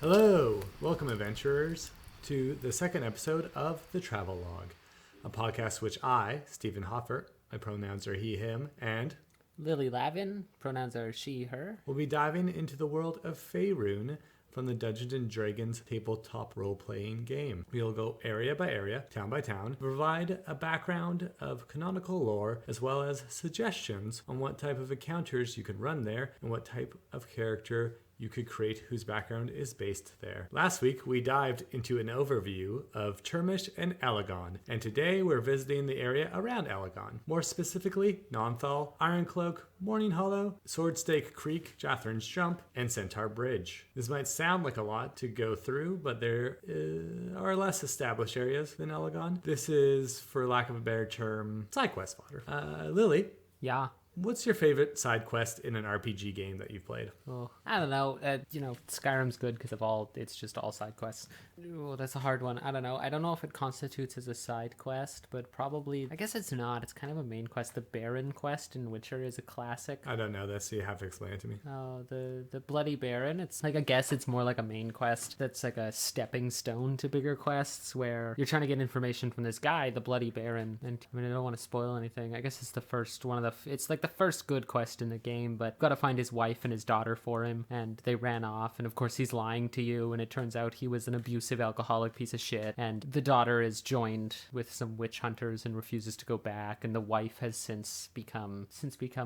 Hello, welcome adventurers to the second episode of The Travel Log, a podcast which I, Stephen Hoffart, my pronouns are he, him, and Lily Lavin, pronouns are she, her. We'll be diving into the world of Faerun from the Dungeons & Dragons tabletop role-playing game. We'll go area by area, town by town, provide a background of canonical lore, as well as suggestions on what type of encounters you can run there and what type of character you could create whose background is based there. Last week, we dived into an overview of Turmish and Elegon, and today we're visiting the area around Elegon. More specifically, Nonthal, Ironcloak, Morningstar Hollow, Swordslake Creek, Jathrins Jump, and Centaur Bridge. This might sound like a lot to go through, but there are less established areas than Elegon. This is, for lack of a better term, side quest fodder. Lily? Yeah. What's your favorite side quest in an RPG game that you've played? Oh, I don't know. Skyrim's good because it's just all side quests. Oh, that's a hard one. I don't know. I don't know if it constitutes as a side quest, but probably, I guess it's not. It's kind of a main quest. The Baron quest in Witcher is a classic. I don't know. So you have to explain it to me. Oh, the Bloody Baron. It's like, I guess it's more like a main quest that's like a stepping stone to bigger quests where you're trying to get information from this guy, the Bloody Baron. And I mean, I don't want to spoil anything. I guess it's the first one of it's like the first good quest in the game, but got to find his wife and his daughter for him, and they ran off, and of course he's lying to you, and it turns out he was an abusive alcoholic piece of shit, and the daughter is joined with some witch hunters and refuses to go back, and the wife has since become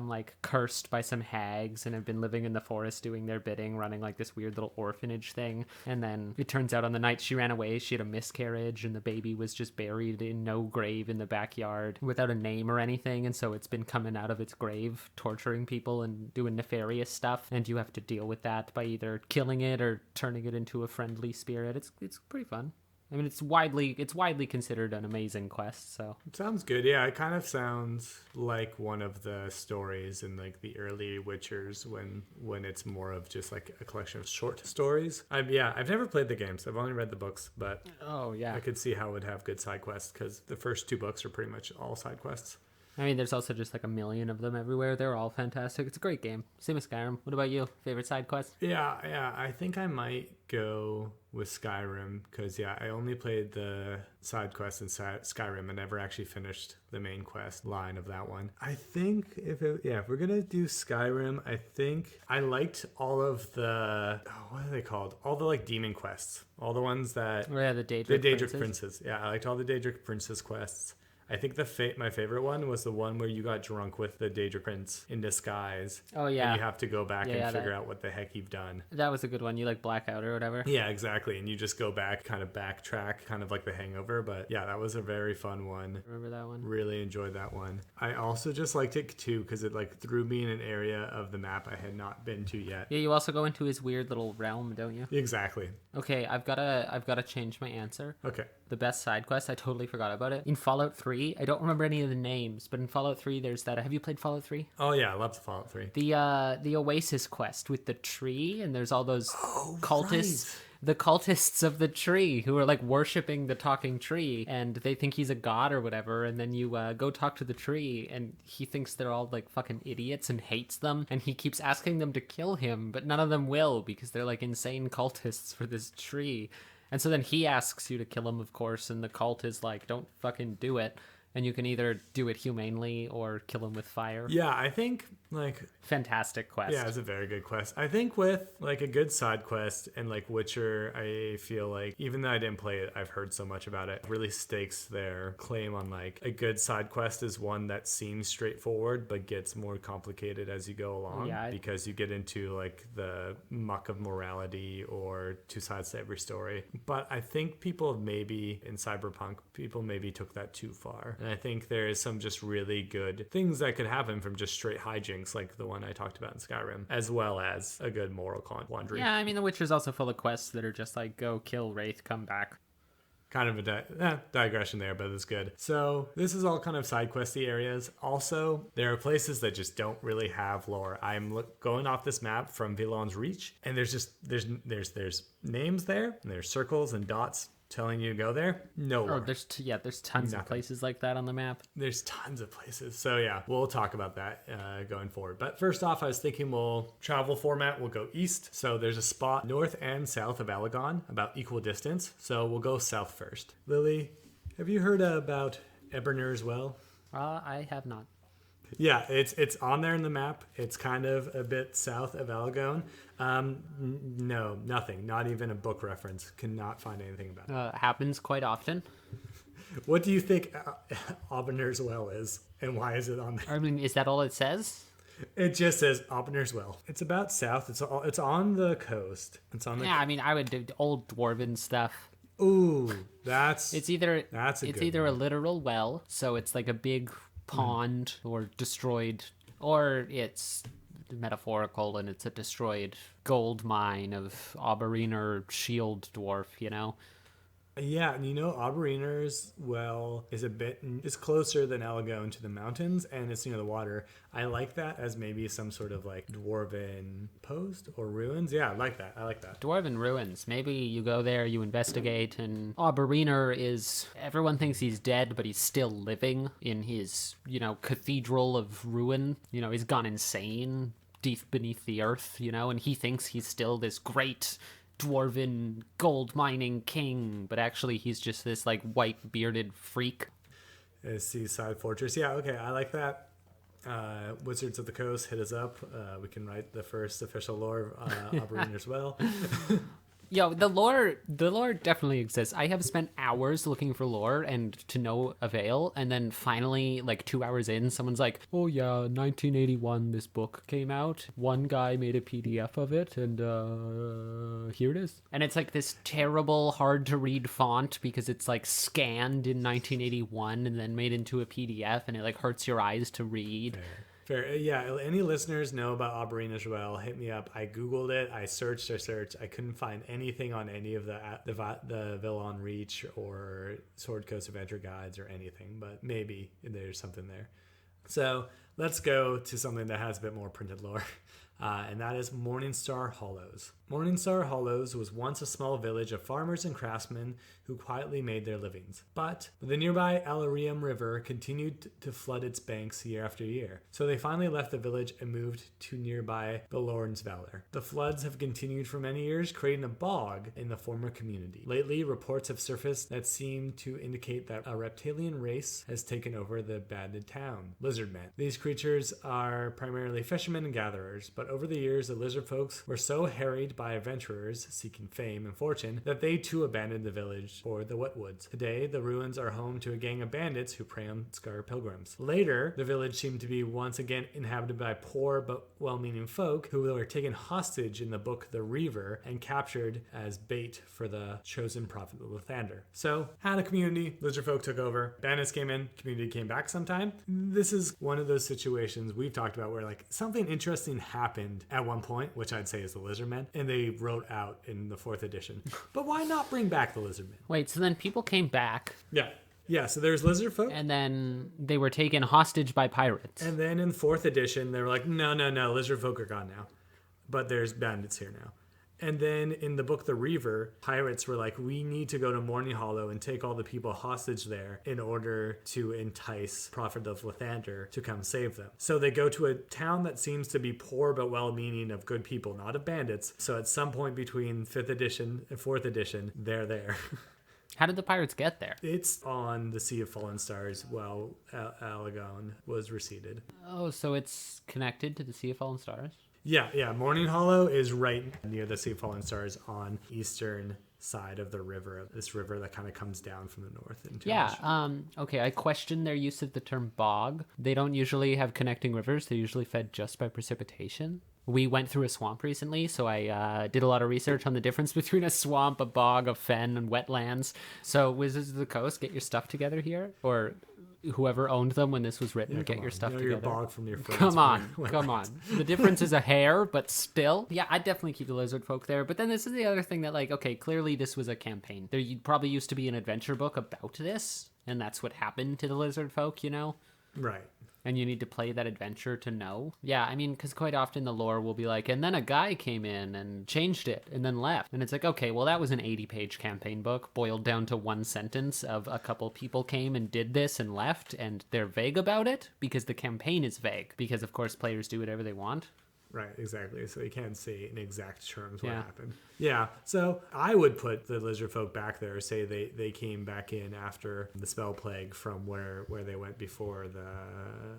like cursed by some hags and have been living in the forest doing their bidding, running like this weird little orphanage thing. And then it turns out on the night she ran away, she had a miscarriage, and the baby was just buried in no grave in the backyard without a name or anything, and so it's been coming out of its grave torturing people and doing nefarious stuff, and you have to deal with that by either killing it or turning it into a friendly spirit. It's pretty fun. I mean, it's widely considered an amazing quest, so. It sounds good. Yeah, it kind of sounds like one of the stories in like the early Witchers when it's more of just like a collection of short stories. I've never played the games. I've only read the books, but oh yeah, I could see how it would have good side quests because the first two books are pretty much all side quests. I mean, there's also just like a million of them everywhere. They're all fantastic. It's a great game. Same as Skyrim. What about you? Favorite side quest? Yeah. I think I might go with Skyrim because, I only played the side quest in Skyrim and never actually finished the main quest line of that one. I think if we're going to do Skyrim, I think I liked all of the, what are they called? All the like demon quests. All the ones that... Oh, yeah, the Daedric Princes. Yeah, I liked all the Daedric Princess quests. I think my favorite one was the one where you got drunk with the Daedric Prince in disguise. Oh, yeah. And you have to go back and figure out what the heck you've done. That was a good one. You like black out or whatever? Yeah, exactly. And you just go back, kind of backtrack, kind of like the Hangover. But yeah, that was a very fun one. Remember that one? Really enjoyed that one. I also just liked it too because it like threw me in an area of the map I had not been to yet. Yeah, you also go into his weird little realm, don't you? Exactly. Okay, I've gotta change my answer. Okay. The best side quest, I totally forgot about it. In Fallout 3, I don't remember any of the names, but in Fallout 3, there's that. Have you played Fallout 3? Oh yeah, I love Fallout 3. The Oasis quest with the tree, and there's all those cultists. Right. The cultists of the tree who are like worshiping the talking tree, and they think he's a god or whatever, and then you go talk to the tree, and he thinks they're all like fucking idiots and hates them, and he keeps asking them to kill him, but none of them will because they're like insane cultists for this tree. And so then he asks you to kill him, of course, and the cult is like, don't fucking do it. And you can either do it humanely or kill him with fire. Yeah, I think, like... Fantastic quest. Yeah, it's a very good quest. I think with, like, a good side quest and, like, Witcher, I feel like, even though I didn't play it, I've heard so much about it, really stakes their claim on, like, a good side quest is one that seems straightforward but gets more complicated as you go along. Yeah. Because you get into, like, the muck of morality or two sides to every story. But I think people maybe, in Cyberpunk, people maybe took that too far. And I think there is some just really good things that could happen from just straight hijinks like the one I talked about in Skyrim, as well as a good moral quandary. Yeah, I mean, The Witcher's also full of quests that are just like, go kill Wraith, come back. Kind of a digression there, but it's good. So this is all kind of side questy areas. Also, there are places that just don't really have lore. I'm going off this map from Vilhon's Reach, and there's names there, and there's circles and dots telling you to go there. No lore. There's tons of places like that on the map. There's tons of places. So yeah, we'll talk about that going forward. But first off, I was thinking we'll travel format. We'll go east. So there's a spot north and south of Alagon, about equal distance. So we'll go south first. Lily, have you heard about Oberiner well? I have not. Yeah, it's on there in the map. It's kind of a bit south of Alagon. No, nothing. Not even a book reference. Cannot find anything about it. Happens quite often. What do you think Oberiner's Well is, and why is it on there? I mean, is that all it says? It just says Oberiner's Well. It's about south. It's on the coast. It's on the. Yeah, I mean, I would do old dwarven stuff. Ooh, that's either a literal well, so it's like a big pond or destroyed, or it's metaphorical and it's a destroyed gold mine of Oberiner shield dwarf, you know? Yeah, and Oberiner's Well is closer than Alagon to the mountains, and it's near the water. I like that as maybe some sort of like dwarven post or ruins. Yeah, I like that. Dwarven ruins. Maybe you go there, you investigate, and Oberiner everyone thinks he's dead, but he's still living in his, cathedral of ruin. He's gone insane deep beneath the earth, and he thinks he's still this great dwarven gold mining king, but actually he's just this like white bearded freak. A seaside fortress. Yeah, okay, I like that. Wizards of the Coast, hit us up. We can write the first official lore of Oberiner's Well. Yo, the lore definitely exists. I have spent hours looking for lore and to no avail, and then finally, like 2 hours in, someone's like, oh yeah, 1981 this book came out. One guy made a PDF of it, and here it is. And it's like this terrible, hard to read font because it's like scanned in 1981 and then made into a PDF, and it like hurts your eyes to read. Fair. Yeah, any listeners know about Oberiner's Well, hit me up. I Googled it. I searched. I couldn't find anything on any of the Vilhon Reach or Sword Coast Adventure guides or anything, but maybe there's something there. So let's go to something that has a bit more printed lore, and that is Morningstar Hollows. Morningstar Hollows was once a small village of farmers and craftsmen who quietly made their livings. But the nearby Alarium River continued to flood its banks year after year, so they finally left the village and moved to nearby Belorn's Valor. The floods have continued for many years, creating a bog in the former community. Lately, reports have surfaced that seem to indicate that a reptilian race has taken over the abandoned town, lizardmen. These creatures are primarily fishermen and gatherers, but over the years, the lizard folks were so harried by adventurers seeking fame and fortune that they too abandoned the village for the wetwoods. Today, the ruins are home to a gang of bandits who prey on Scar pilgrims. Later, the village seemed to be once again inhabited by poor but well-meaning folk who were taken hostage in the book The Reaver and captured as bait for the chosen prophet Lathander. So, had a community, lizard folk took over, bandits came in, community came back sometime. This is one of those situations we've talked about where like something interesting happened at one point, which I'd say is the lizardmen, and they wrote out in the 4th edition. But why not bring back the lizardmen? Wait, so then people came back. Yeah, so there's lizard folk. And then they were taken hostage by pirates. And then in 4th edition, they were like, no, lizard folk are gone now. But there's bandits here now. And then in the book The Reaver, pirates were like, we need to go to Morning Hollow and take all the people hostage there in order to entice Prophet of Lathander to come save them. So they go to a town that seems to be poor but well-meaning of good people, not of bandits. So at some point between 5th edition and 4th edition, they're there. How did the pirates get there? It's on the Sea of Fallen Stars while Alagon was receded. Oh, so it's connected to the Sea of Fallen Stars? Yeah. Morning Hollow is right near the Sea of Fallen Stars on eastern side of the river, this river that kind of comes down from the north into okay, I question their use of the term bog. They don't usually have connecting rivers. They're usually fed just by precipitation. We went through a swamp recently, so I did a lot of research on the difference between a swamp, a bog, a fen, and wetlands. So Wizards of the Coast, get your stuff together here, or whoever owned them when this was written, get your stuff together. Your bog from your friends. Come on. The difference is a hair, but still. Yeah, I'd definitely keep the lizard folk there. But then this is the other thing that, like, okay, clearly this was a campaign. There probably used to be an adventure book about this, and that's what happened to the lizard folk, you know? Right. And you need to play that adventure to know. Yeah, I mean, because quite often the lore will be like, and then a guy came in and changed it and then left. And it's like, okay, well, that was an 80-page campaign book boiled down to one sentence of a couple people came and did this and left, and they're vague about it because the campaign is vague. Because, of course, players do whatever they want. Right, exactly. So you can't say in exact terms what happened. Yeah, so I would put the lizard folk back there, say they came back in after the spell plague from where they went before the...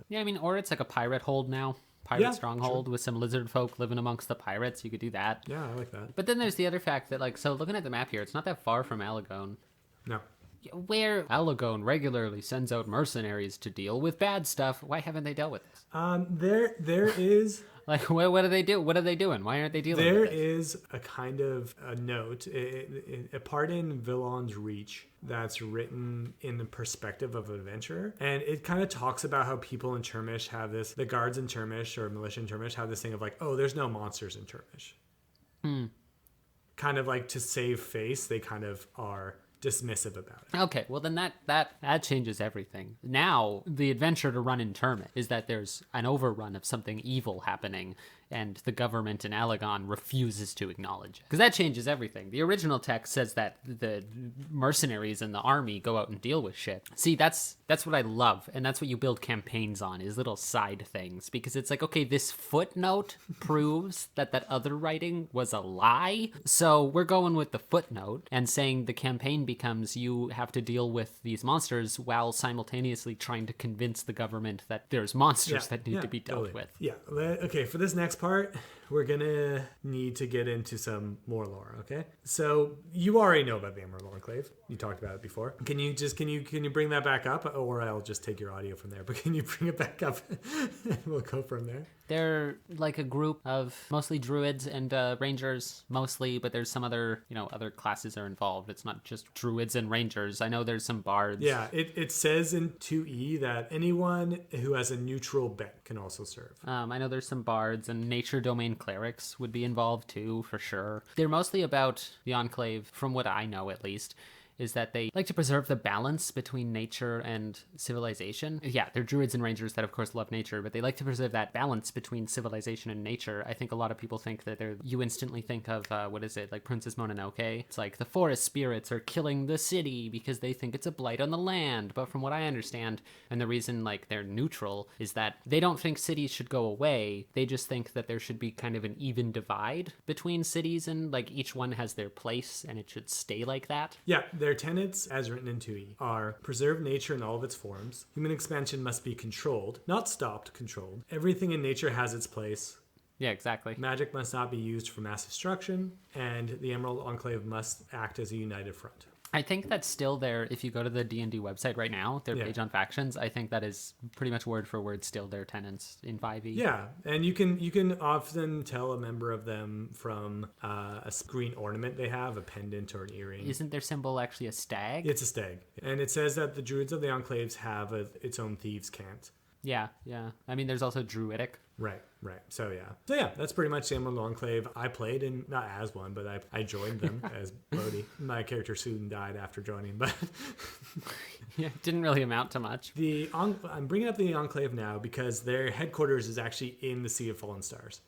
Yeah, I mean, or it's like a pirate hold now. Pirate stronghold with some lizard folk living amongst the pirates. You could do that. Yeah, I like that. But then there's the other fact that, like, so looking at the map here, it's not that far from Alagone. No. Where Alagone regularly sends out mercenaries to deal with bad stuff. Why haven't they dealt with this? There is... Like, what do they do? What are they doing? Why aren't they dealing with it? There is a kind of a note, a part in Vilhon's Reach that's written in the perspective of an adventurer. And it kind of talks about how people in Turmish have this, the guards in Turmish or militia in Turmish have this thing of like, oh, there's no monsters in Turmish. Kind of like to save face, they kind of are dismissive about it. Okay, well then that changes everything. Now, the adventure to run in Termit is that there's an overrun of something evil happening, and the government in Alagone refuses to acknowledge it. Because that changes everything. The original text says that the mercenaries and the army go out and deal with shit. See, that's what I love, and that's what you build campaigns on, is little side things. Because it's like, okay, this footnote proves that other writing was a lie, so we're going with the footnote and saying the campaign becomes you have to deal with these monsters while simultaneously trying to convince the government that there's monsters that need to be dealt with. Yeah. Okay, for this next part, we're gonna need to get into some more lore, okay? So you already know about the Emerald Enclave. You talked about it before. Can you bring that back up, or I'll just take your audio from there, but can you bring it back up and we'll go from there? They're like a group of mostly druids and rangers, mostly, but there's some other classes are involved. It's not just druids and rangers. I know there's some bards. Yeah, it says in 2E that anyone who has a neutral bent can also serve. I know there's some bards, and nature domain clerics would be involved too, for sure. They're mostly about the Enclave, from what I know at least, is that they like to preserve the balance between nature and civilization. Yeah, they're druids and rangers that of course love nature, but they like to preserve that balance between civilization and nature. I think a lot of people think that you instantly think of, like Princess Mononoke. It's like the forest spirits are killing the city because they think it's a blight on the land. But from what I understand, and the reason like they're neutral, is that they don't think cities should go away. They just think that there should be kind of an even divide between cities, and like each one has their place and it should stay like that. Yeah, their tenets, as written in 2E, are preserve nature in all of its forms. Human expansion must be controlled, not stopped, controlled. Everything in nature has its place. Yeah, exactly. Magic must not be used for mass destruction, and the Emerald Enclave must act as a united front. I think that's still there. If you go to the D&D website right now, their page on factions, I think that is pretty much word for word still their tenets in 5e. Yeah, and you can often tell a member of them from a green ornament they have, a pendant or an earring. Isn't their symbol actually a stag? It's a stag. And it says that the druids of the Enclaves have its own thieves' cant. Yeah. I mean, there's also druidic. Right. So yeah, that's pretty much the Emerald Enclave. I played in, not as one, but I joined them as Bodhi. My character soon died after joining, but yeah, it didn't really amount to much. I'm bringing up the Enclave now because their headquarters is actually in the Sea of Fallen Stars.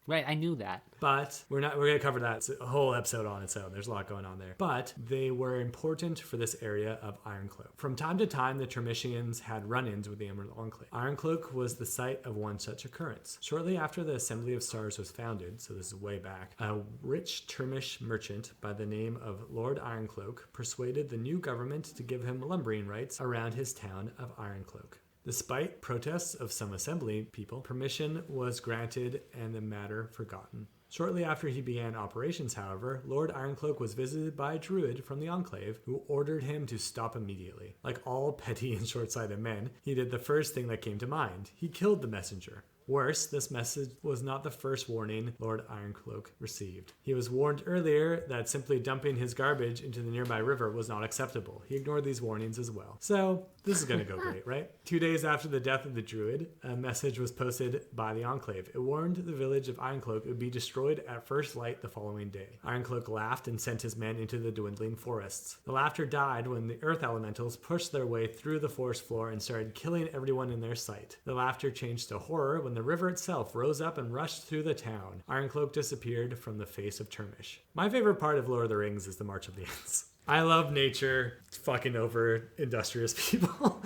Right, I knew that. But we're going to cover that. It's a whole episode on its own. There's a lot going on there. But they were important for this area of Ironcloak. From time to time, the Termishians had run-ins with the Emerald Enclave. Ironcloak was the site of one such occurrence. Shortly after the Assembly of Stars was founded, so this is way back, a rich Termish merchant by the name of Lord Ironcloak persuaded the new government to give him lumbering rights around his town of Ironcloak. Despite protests of some assembly people, permission was granted and the matter forgotten. Shortly after he began operations, however, Lord Ironcloak was visited by a druid from the Enclave who ordered him to stop immediately. Like all petty and short-sighted men, he did the first thing that came to mind. He killed the messenger. Worse, this message was not the first warning Lord Ironcloak received. He was warned earlier that simply dumping his garbage into the nearby river was not acceptable. He ignored these warnings as well. So, this is going to go great, right? 2 days after the death of the druid, a message was posted by the Enclave. It warned the village of Ironcloak would be destroyed at first light the following day. Ironcloak laughed and sent his men into the dwindling forests. The laughter died when the earth elementals pushed their way through the forest floor and started killing everyone in their sight. The laughter changed to horror when the river itself rose up and rushed through the town. Ironcloak disappeared from the face of Termish. My favorite part of Lord of the Rings is the March of the Ents. I love nature fucking over industrious people.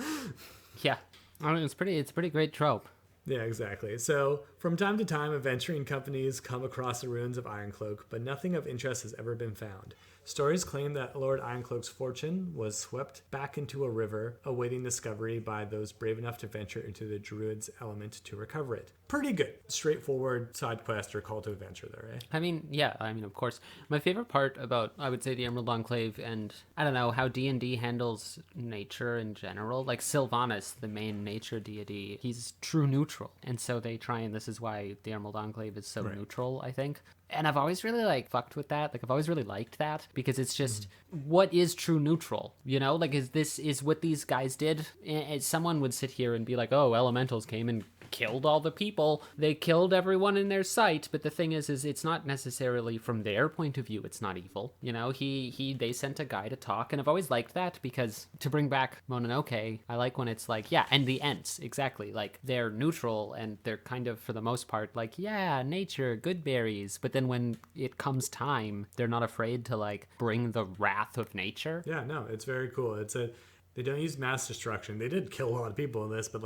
Yeah. I mean, it's a pretty great trope. Yeah, exactly. So, from time to time, adventuring companies come across the ruins of Ironcloak, but nothing of interest has ever been found. Stories claim that Lord Ironcloak's fortune was swept back into a river, awaiting discovery by those brave enough to venture into the druid's element to recover it. Pretty good. Straightforward side quest or call to adventure there, eh? I mean, yeah, of course. My favorite part about, I would say, the Emerald Enclave and, I don't know, how D&D handles nature in general. Like Sylvanas, the main nature deity, he's true neutral. And so they try, and this is why the Emerald Enclave is so neutral, I think. And I've always really fucked with that. I've always really liked that because it's just what is true neutral, Like, is what these guys did? Someone would sit here and be like, oh, elementals came and killed all the people. They killed everyone in their sight. But the thing is it's not necessarily from their point of view. It's not evil. They sent a guy to talk. And I've always liked that because to bring back Mononoke, I like when it's and the Ents, exactly. They're neutral and they're kind of, for the most part, nature, good berries. But then when it comes time, they're not afraid to bring the wrath of nature. Yeah, no, it's very cool. They don't use mass destruction. They did kill a lot of people in this, but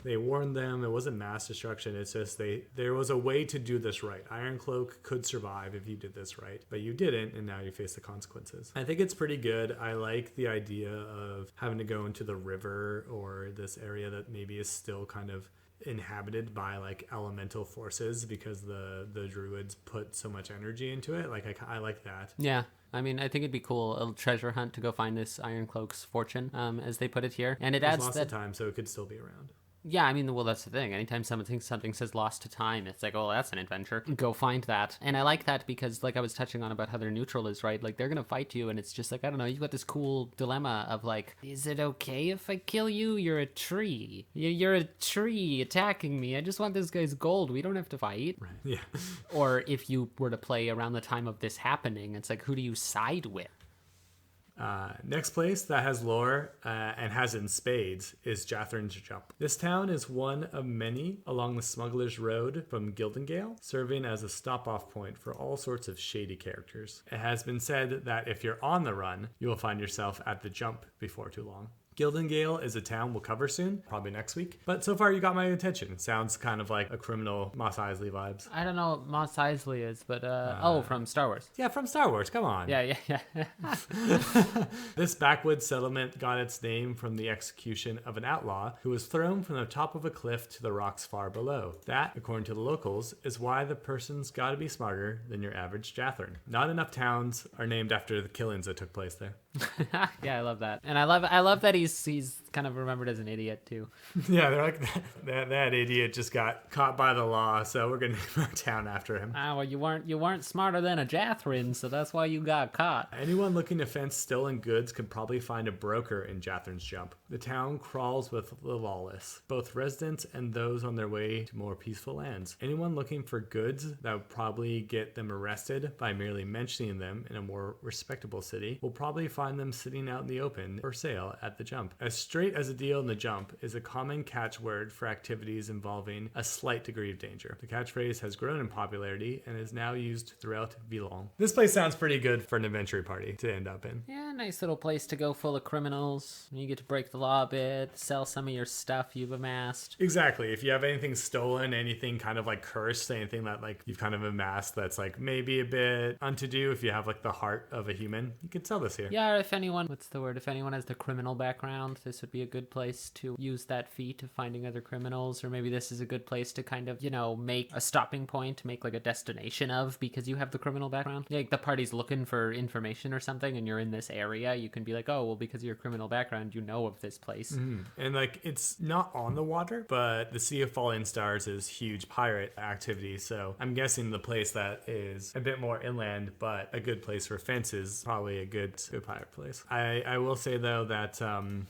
they warned them. It wasn't mass destruction. It's just there was a way to do this right. Ironcloak could survive if you did this right, but you didn't, and now you face the consequences. I think it's pretty good. I like the idea of having to go into the river or this area that maybe is still kind of inhabited by elemental forces because the druids put so much energy into it. I like that. Yeah. I mean, I think it'd be cool, a treasure hunt to go find this Ironcloak's fortune, as they put it here. And it adds lots of time, so it could still be around. Yeah, I mean, well, that's the thing. Anytime someone thinks something says lost to time, it's oh, that's an adventure. Go find that. And I like that because, I was touching on about how they're neutral is, right? They're going to fight you, and it's just I don't know, you've got this cool dilemma of, is it okay if I kill you? You're a tree. You're a tree attacking me. I just want this guy's gold. We don't have to fight. Right, yeah. Or if you were to play around the time of this happening, it's who do you side with? Next place that has lore and has in spades is Jathrins Jump. This town is one of many along the Smuggler's Road from Gildengale, serving as a stop-off point for all sorts of shady characters. It has been said that if you're on the run, you will find yourself at the jump before too long. Gildengale is a town we'll cover soon, probably next week. But so far you got my attention. It sounds kind of like a criminal Mos Eisley vibes. I don't know what Mos Eisley is, but from Star Wars. Yeah, from Star Wars, come on. Yeah. This backwoods settlement got its name from the execution of an outlaw who was thrown from the top of a cliff to the rocks far below. That, according to the locals, is why the person's gotta be smarter than your average Jathrin. Not enough towns are named after the killings that took place there. Yeah, I love that. And I love that he's kind of remembered as an idiot too. Yeah, they're like that idiot just got caught by the law, so we're gonna name our town after him. Well, you weren't smarter than a Jathrin, so that's why you got caught. Anyone looking to fence stolen goods could probably find a broker in Jathrins Jump. The town crawls with the lawless, both residents and those on their way to more peaceful lands. Anyone looking for goods that would probably get them arrested by merely mentioning them in a more respectable city will probably find them sitting out in the open for sale at the jump. As straight as a deal in the jump is a common catchword for activities involving a slight degree of danger. The catchphrase has grown in popularity and is now used throughout Vilhon. This place sounds pretty good for an adventure party to end up in. Yeah, nice little place to go full of criminals. You get to break the law a bit, sell some of your stuff you've amassed. Exactly. If you have anything stolen, anything kind of cursed, anything that you've kind of amassed that's maybe a bit unto-do, if you have the heart of a human, you can sell this here. Yeah, if anyone has the criminal background, this would be a good place to use that feat of finding other criminals, or maybe this is a good place to kind of, make a stopping point, make like a destination of, because you have the criminal background. Like the party's looking for information or something and you're in this area, you can be like, oh, well, because of your criminal background, you know of this place. And like it's not on the water, but the Sea of Falling Stars is huge pirate activity, so I'm guessing the place that is a bit more inland but a good place for fences, probably a good pirate place. I will say though that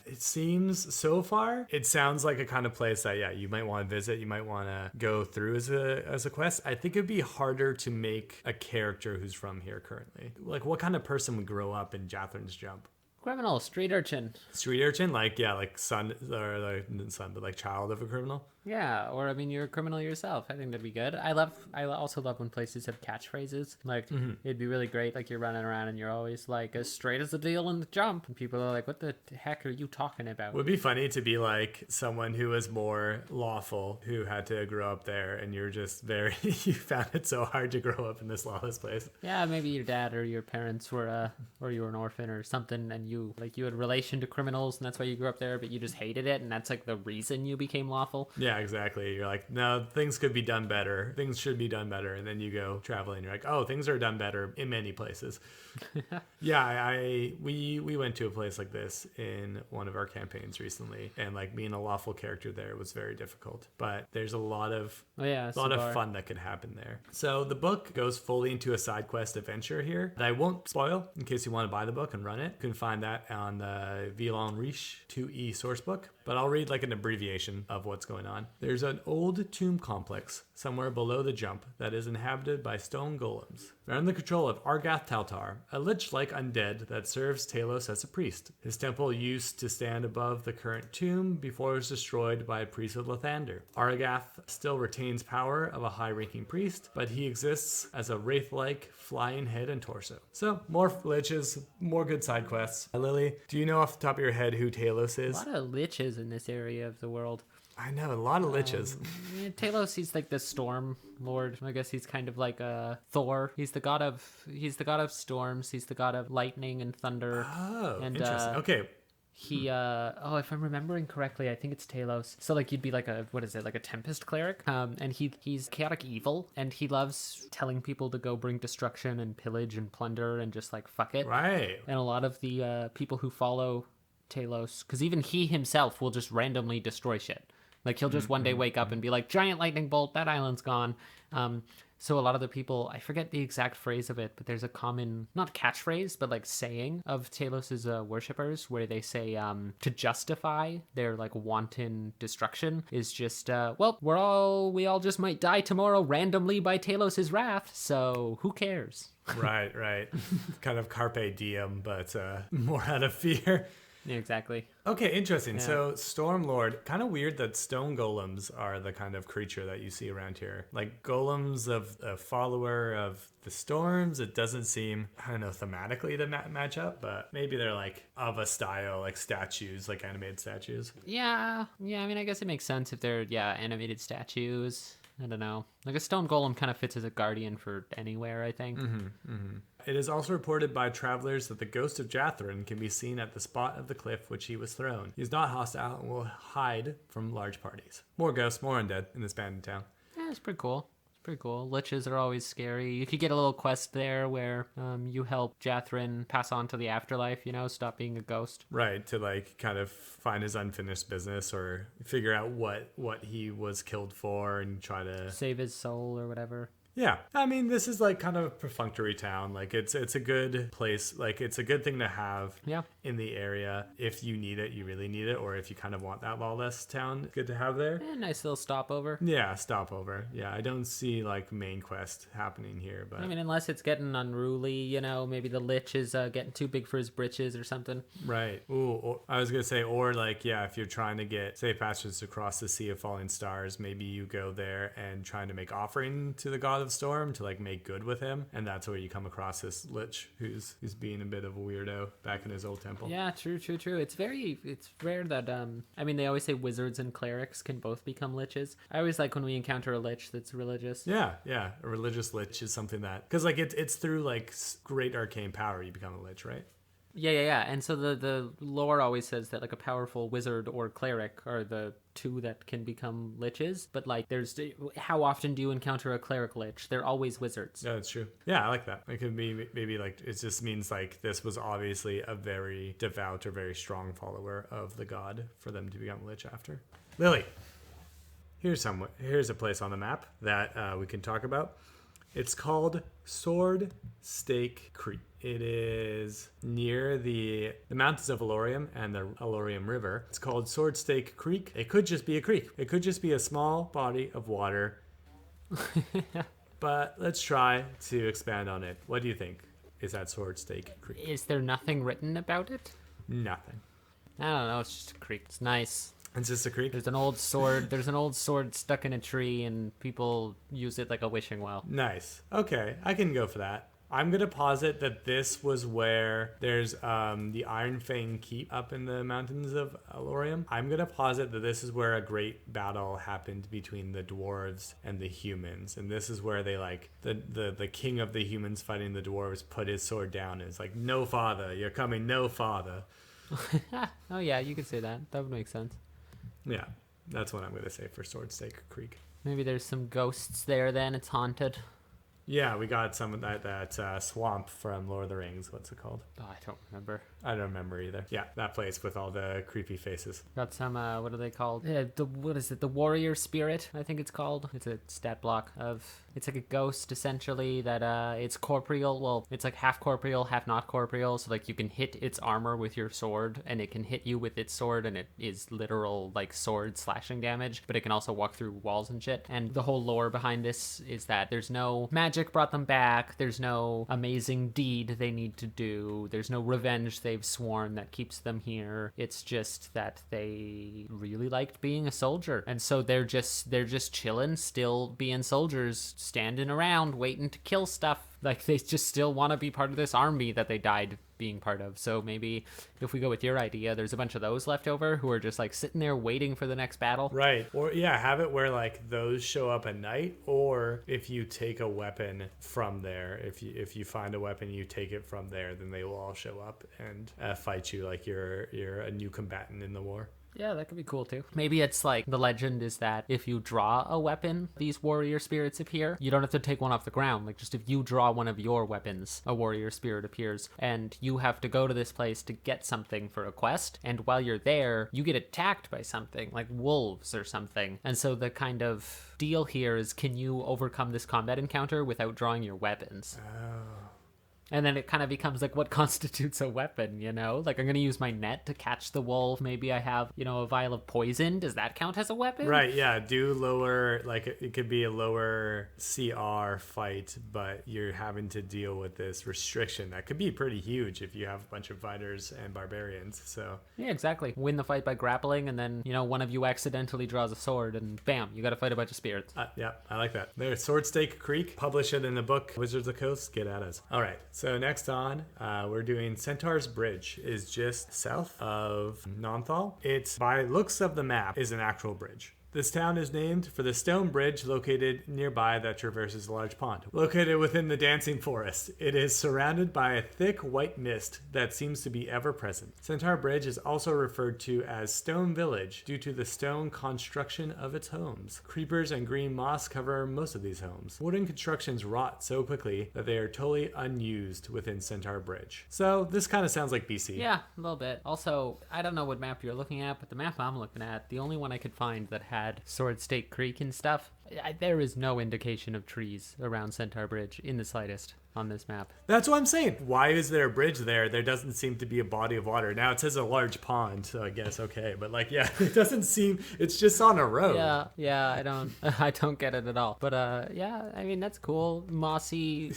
it seems so far, it sounds like a kind of place that you might want to visit, you might want to go through as a quest. I think it'd be harder to make a character who's from here currently. Like what kind of person would grow up in Jathrins Jump? Criminal, street urchin. Street urchin, like son, or like son, but like child of a criminal. Yeah, or I mean, you're a criminal yourself. I think that'd be good. I also love when places have catchphrases. Like, it'd be really great. Like, you're running around and you're always like, as straight as the deal in the jump. And people are like, what the heck are you talking about? Would be funny to be like someone who was more lawful, who had to grow up there, and you're just you found it so hard to grow up in this lawless place. Yeah, maybe your dad or your parents were, or you were an orphan or something, and you had relation to criminals, and that's why you grew up there, but you just hated it, and that's like the reason you became lawful. Yeah, exactly. You're like, no, things could be done better. Things should be done better. And then you go traveling. You're like, oh, things are done better in many places. Yeah, we went to a place like this in one of our campaigns recently, and like being a lawful character there was very difficult. But there's a lot of fun that could happen there. So the book goes fully into a side quest adventure here that I won't spoil in case you want to buy the book and run it. You can find that on the Vilhon 2E sourcebook. But I'll read like an abbreviation of what's going on. There's an old tomb complex somewhere below the jump that is inhabited by stone golems. They're under the control of Argath Taltar, a lich-like undead that serves Talos as a priest. His temple used to stand above the current tomb before it was destroyed by a priest of Lathander. Argath still retains power of a high-ranking priest, but he exists as a wraith-like flying head and torso. So, more liches, more good side quests. Lily, do you know off the top of your head who Talos is? A lot of liches in this area of the world. I know, a lot of liches. Talos, he's like the storm lord. I guess he's kind of like Thor. He's the god of storms. He's the god of lightning and thunder. Oh, and, interesting. Okay. He if I'm remembering correctly, I think it's Talos. So like you'd be like a tempest cleric. And he's chaotic evil, and he loves telling people to go bring destruction and pillage and plunder and just like fuck it. Right. And a lot of the people who follow Talos, because even he himself will just randomly destroy shit. Like he'll just one day wake up and be like, giant lightning bolt, that island's gone. So a lot of the people, I forget the exact phrase of it, but there's a common, not catchphrase, but like saying of Talos's worshippers, where they say to justify their like wanton destruction is just, we all just might die tomorrow randomly by Talos's wrath, so who cares? Right. Kind of carpe diem, but more out of fear. Yeah, exactly. Okay, interesting. Yeah. So Stormlord, kind of weird that stone golems are the kind of creature that you see around here. Like golems of a follower of the storms, it doesn't seem, I don't know, thematically to match up, but maybe they're like of a style, like statues, like animated statues. Yeah, I mean, I guess it makes sense if they're, animated statues. I don't know. Like a stone golem kind of fits as a guardian for anywhere, I think. It is also reported by travelers that the ghost of Jathrin can be seen at the spot of the cliff which he was thrown. He is not hostile and will hide from large parties. More ghosts, more undead in this abandoned town. Yeah, it's pretty cool. Liches are always scary. You could get a little quest there where you help Jathrin pass on to the afterlife, stop being a ghost. Right, to like kind of find his unfinished business or figure out what he was killed for and try to save his soul or whatever. Yeah, I mean, this is like kind of a perfunctory town. Like it's a good place. Like it's a good thing to have in the area if you need it, you really need it, or if you kind of want that lawless town, good to have there. Nice little stopover. Yeah, stopover. Yeah, I don't see like main quest happening here, but I mean, unless it's getting unruly, maybe the lich is getting too big for his britches or something. Right. Ooh, I was gonna say, or like, if you're trying to get safe passage across the Sea of Falling Stars, maybe you go there and trying to make offering to the god of storm to like make good with him, and that's where you come across this lich who's being a bit of a weirdo back in his old temple. Yeah, true. It's rare that I mean, they always say wizards and clerics can both become liches. I always like when we encounter a lich that's religious. Yeah, a religious lich is something that, because like it's through like great arcane power you become a lich, right? Yeah. And so the lore always says that like a powerful wizard or cleric are the two that can become liches. But like, how often do you encounter a cleric lich? They're always wizards. Yeah, that's true. Yeah, I like that. It could be maybe like it just means like this was obviously a very devout or very strong follower of the god for them to become lich after. Lily, here's a place on the map that we can talk about. It's called Swordslake Creek. It is near the mountains of Alorium and the Alorium River. It's called Swordslake Creek. It could just be a creek. It could just be a small body of water. But let's try to expand on it. What do you think is that Swordslake Creek? Is there nothing written about it? Nothing. I don't know. It's just a creek. It's nice. It's just a creek? There's an old sword. There's an old sword stuck in a tree, and people use it like a wishing well. Nice. Okay, I can go for that. I'm going to posit that this was where there's the Iron Fang Keep up in the mountains of Alorium. I'm going to posit that this is where a great battle happened between the dwarves and the humans. And this is where they like, the king of the humans fighting the dwarves put his sword down and it's like, no father, you're coming, no father. Oh yeah, you could say that. That would make sense. Yeah, that's what I'm going to say for Swordslake Creek. Maybe there's some ghosts there then. It's haunted. Yeah, we got some of that swamp from Lord of the Rings. What's it called? Oh, I don't remember. I don't remember either. Yeah, that place with all the creepy faces. Got some, what are they called? What is it? The warrior spirit, I think it's called. It's a stat block it's like a ghost, essentially, that it's corporeal. Well, it's like half corporeal, half not corporeal. So, like, you can hit its armor with your sword, and it can hit you with its sword, and it is literal, like, sword slashing damage. But it can also walk through walls and shit. And the whole lore behind this is that there's no magic brought them back. There's no amazing deed they need to do. There's no revenge they've sworn that keeps them here. It's just that they really liked being a soldier, and so they're just chilling, still being soldiers, standing around waiting to kill stuff. Like, they just still want to be part of this army that they died being part of. So maybe if we go with your idea, there's a bunch of those left over who are just like sitting there waiting for the next battle. Right. Or yeah, have it where like those show up at night, or if you take a weapon from there, if you find a weapon, you take it from there, then they will all show up and fight you like you're a new combatant in the war. Yeah, that could be cool too. Maybe it's like the legend is that if you draw a weapon, these warrior spirits appear. You don't have to take one off the ground. Like, just if you draw one of your weapons, a warrior spirit appears, and you have to go to this place to get something for a quest. And while you're there, you get attacked by something like wolves or something. And so the kind of deal here is, can you overcome this combat encounter without drawing your weapons? Oh. And then it kind of becomes like, what constitutes a weapon, you know? Like, I'm going to use my net to catch the wolf. Maybe I have, a vial of poison. Does that count as a weapon? Right, yeah. Do lower, like, it could be a lower CR fight, but you're having to deal with this restriction. That could be pretty huge if you have a bunch of fighters and barbarians, so. Yeah, exactly. Win the fight by grappling, and then, one of you accidentally draws a sword, and bam, you got to fight a bunch of spirits. Yeah, I like that. There's Swordslake Creek. Publish it in the book Wizards of the Coast. Get at us. All right. So next on, we're doing Centaur's Bridge. Is just south of Nonthal. It's, by looks of the map, is an actual bridge. This town is named for the stone bridge located nearby that traverses a large pond. Located within the dancing forest, it is surrounded by a thick white mist that seems to be ever present. Centaur Bridge is also referred to as Stone Village due to the stone construction of its homes. Creepers and green moss cover most of these homes. Wooden constructions rot so quickly that they are totally unused within Centaur Bridge. So this kind of sounds like BC. Yeah, a little bit. Also, I don't know what map you're looking at, but the map I'm looking at, the only one I could find that had Swordslake Creek and stuff, there is no indication of trees around Centaur Bridge in the slightest on this map. That's what I'm saying. Why is there a bridge there? There doesn't seem to be a body of water. Now it says a large pond, so I guess okay. But like, yeah, it doesn't seem. It's just on a road. Yeah. I don't get it at all. But yeah, I mean that's cool. Mossy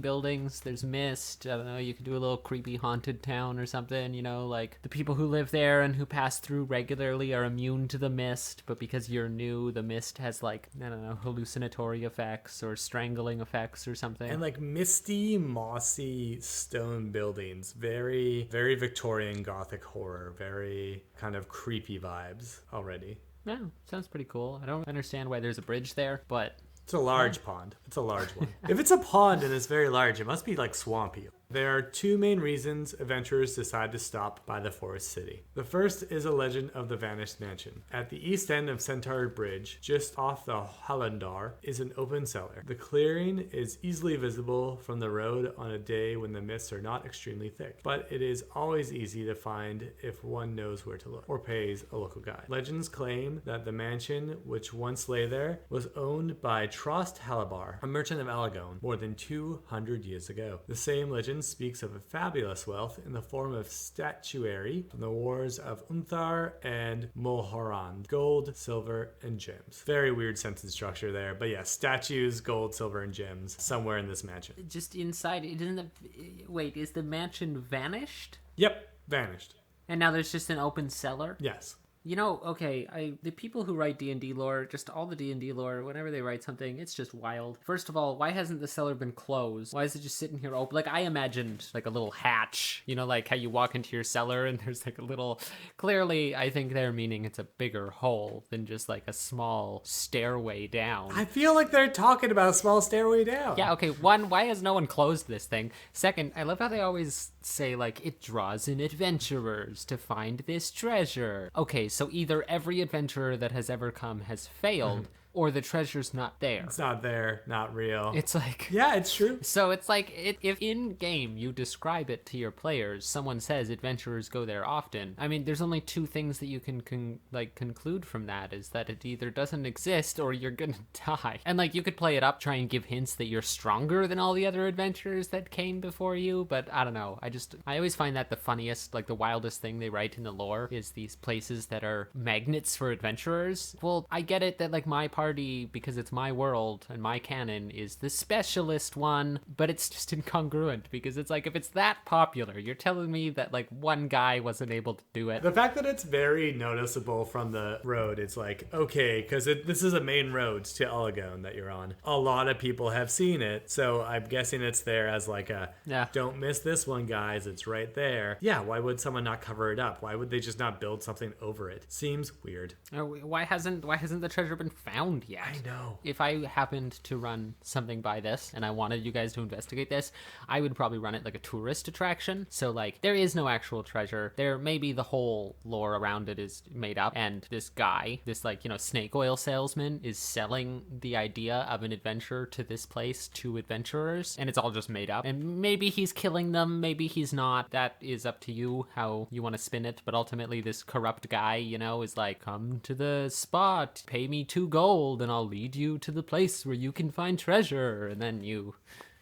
buildings. There's mist. I don't know. You could do a little creepy haunted town or something. Like the people who live there and who pass through regularly are immune to the mist, but because you're new, the mist has like, I don't know, hallucinatory effects or strangling effects or something. And like misty, mossy stone buildings. Very, very Victorian Gothic horror. Very kind of creepy vibes already. Yeah, sounds pretty cool. I don't understand why there's a bridge there, but... It's a large pond. It's a large one. If it's a pond and it's very large, it must be like swampy. There are two main reasons adventurers decide to stop by the Forest City. The first is a legend of the Vanished Mansion. At the east end of Centaur Bridge, just off the Hallandar, is an open cellar. The clearing is easily visible from the road on a day when the mists are not extremely thick, but it is always easy to find if one knows where to look or pays a local guide. Legends claim that the mansion, which once lay there, was owned by Trost Halabar, a merchant of Alagon, more than 200 years ago. The same legend speaks of a fabulous wealth in the form of statuary from the wars of Unthar and Mulhoran, gold, silver, and gems. Very weird sentence structure there, but yeah, statues, gold, silver, and gems somewhere in this mansion. Just inside, it isn't. Wait, is the mansion vanished? Yep, vanished. And now there's just an open cellar? Yes. You know, okay, the people who write D&D lore, just all the D&D lore, whenever they write something, it's just wild. First of all, why hasn't the cellar been closed? Why is it just sitting here open? Like, I imagined, like, a little hatch, you know, like how you walk into your cellar and there's, like, a little... Clearly, I think they're meaning it's a bigger hole than just, like, a small stairway down. I feel like they're talking about a small stairway down. Yeah, okay, one, why has no one closed this thing? Second, I love how they always say, like, it draws in adventurers to find this treasure. Okay, so either every adventurer that has ever come has failed, or the treasure's not there. It's not there, not real. It's like... Yeah, it's true. So it's like, if in-game you describe it to your players, someone says adventurers go there often, I mean, there's only two things that you can conclude from that, is that it either doesn't exist or you're gonna die. And like, you could play it up, try and give hints that you're stronger than all the other adventurers that came before you, but I don't know. I always find that the funniest, like the wildest thing they write in the lore is these places that are magnets for adventurers. Well, I get it that like my party, because it's my world and my canon, is the specialist one, but it's just incongruent because it's like, if it's that popular, you're telling me that like one guy wasn't able to do it. The fact that it's very noticeable from the road, it's like, okay, because this is a main road to Alagon that you're on. A lot of people have seen it, so I'm guessing it's there as like a, don't miss this one, guys, it's right there. Yeah, why would someone not cover it up? Why would they just not build something over it? Seems weird. Why hasn't the treasure been found yet? I know. If I happened to run something by this and I wanted you guys to investigate this, I would probably run it like a tourist attraction. So like, there is no actual treasure. There maybe the whole lore around it is made up, and this guy, this like, you know, snake oil salesman is selling the idea of an adventure to this place to adventurers, and it's all just made up. And maybe he's killing them, maybe he's not. That is up to you how you want to spin it, but ultimately this corrupt guy, you know, is like, come to the spot, pay me 2 gold and I'll lead you to the place where you can find treasure. And then you...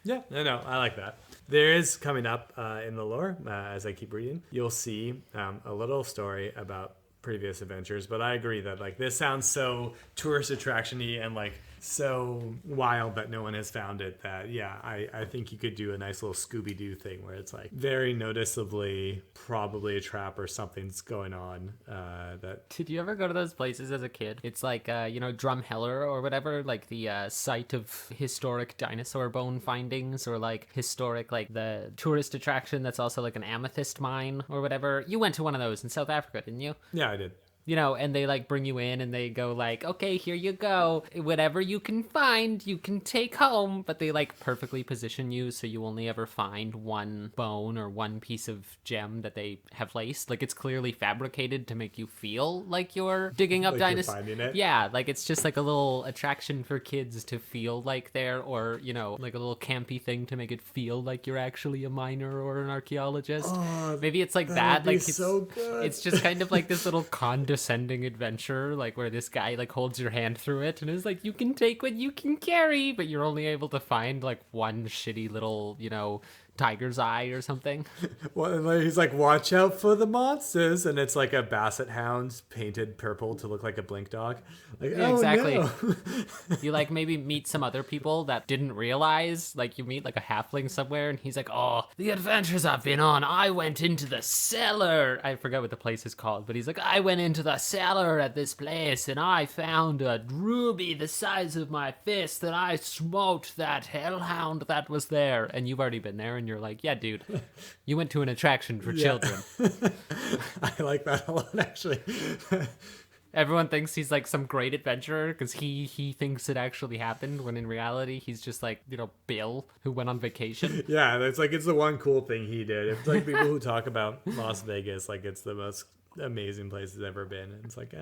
Yeah, no, I like that. There is coming up in the lore, as I keep reading, you'll see a little story about previous adventures, but I agree that like this sounds so tourist attraction-y and like so wild that no one has found it, that yeah, I think you could do a nice little Scooby-Doo thing where it's like very noticeably probably a trap or something's going on. That Did you ever go to those places as a kid? It's like you know, Drumheller or whatever, like the site of historic dinosaur bone findings, or like historic, like the tourist attraction that's also like an amethyst mine or whatever. You went to one of those in South Africa, didn't you? Yeah, I did. You know, and they like bring you in and they go like, okay, here you go. Whatever you can find, you can take home. But they like perfectly position you so you only ever find one bone or one piece of gem that they have placed. Like, it's clearly fabricated to make you feel like you're digging up Like dinosaurs. you're finding it. Yeah, like it's just like a little attraction for kids to feel like they're, or, you know, like a little campy thing to make it feel like you're actually a miner or an archaeologist. Oh, maybe it's like that'd that. be Like it's so good. It's just kind of like this little condescending adventure, like where this guy like holds your hand through it and is like, you can take what you can carry, but you're only able to find like one shitty little, you know, tiger's eye or something. Well, he's like, watch out for the monsters, and it's like a basset hound painted purple to look like a blink dog. Like, Yeah, oh, exactly. no. You like maybe meet some other people that didn't realize, like you meet like a halfling somewhere and he's like, oh, the adventures I've been on, I went into the cellar. I forget what the place is called, but he's like, I went into the cellar at this place and I found a ruby the size of my fist and I smote that hellhound that was there. And you've already been there and you're like, yeah, dude, you went to an attraction for children. I like that a lot, actually. Everyone thinks he's like some great adventurer because he thinks it actually happened, when in reality he's just like, Bill who went on vacation. Yeah, it's the one cool thing he did. It's like people who talk about Las Vegas like it's the most amazing place it's ever been. And it's like,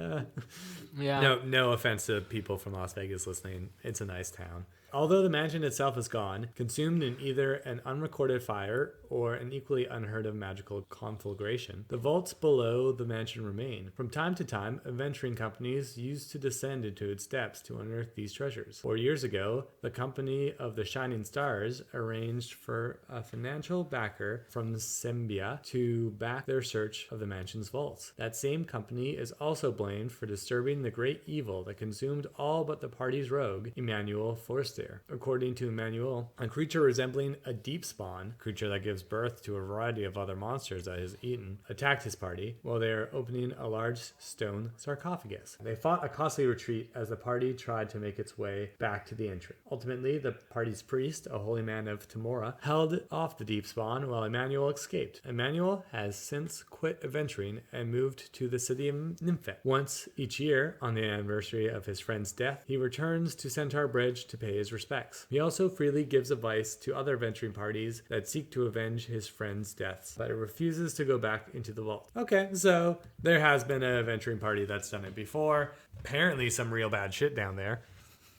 Yeah. no offense to people from Las Vegas listening. It's a nice town. Although the mansion itself is gone, consumed in either an unrecorded fire or an equally unheard of magical conflagration, the vaults below the mansion remain. From time to time, adventuring companies used to descend into its depths to unearth these treasures. 4 years ago, the Company of the Shining Stars arranged for a financial backer from Sembia to back their search of the mansion's vaults. That same company is also blamed for disturbing the great evil that consumed all but the party's rogue, Emmanuel Forster. According to Emmanuel, a creature resembling a deep spawn, creature that gives birth to a variety of other monsters that has eaten, attacked his party while they are opening a large stone sarcophagus. They fought a costly retreat as the party tried to make its way back to the entrance. Ultimately, the party's priest, a holy man of Temora, held off the deep spawn while Emmanuel escaped. Emmanuel has since quit adventuring and moved to the city of Nymphet. Once each year, on the anniversary of his friend's death, he returns to Centaur Bridge to pay his respects. He also freely gives advice to other venturing parties that seek to avenge his friend's deaths, but it refuses to go back into the vault. Okay, so there has been a venturing party that's done it before. Apparently some real bad shit down there.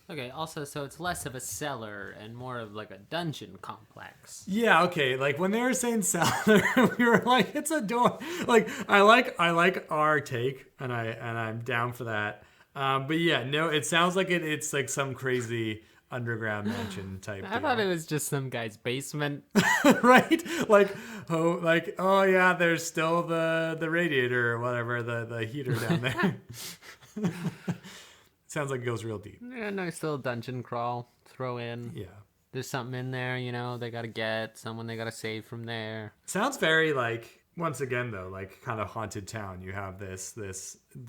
Okay, also, so it's less of a cellar and more of like a dungeon complex. Yeah, okay. Like when they were saying cellar, we were like, it's a door. Like I like our take, and I'm down for that. But yeah, no, it sounds like it's like some crazy underground mansion type I thought it was just some guy's basement. right? Oh yeah, there's still the radiator or whatever, the heater down there. Sounds like it goes real deep. Yeah, nice little dungeon crawl. Throw in. Yeah. There's something in there, they gotta get, someone they gotta save from there. Sounds very like, once again though, like kind of haunted town. You have this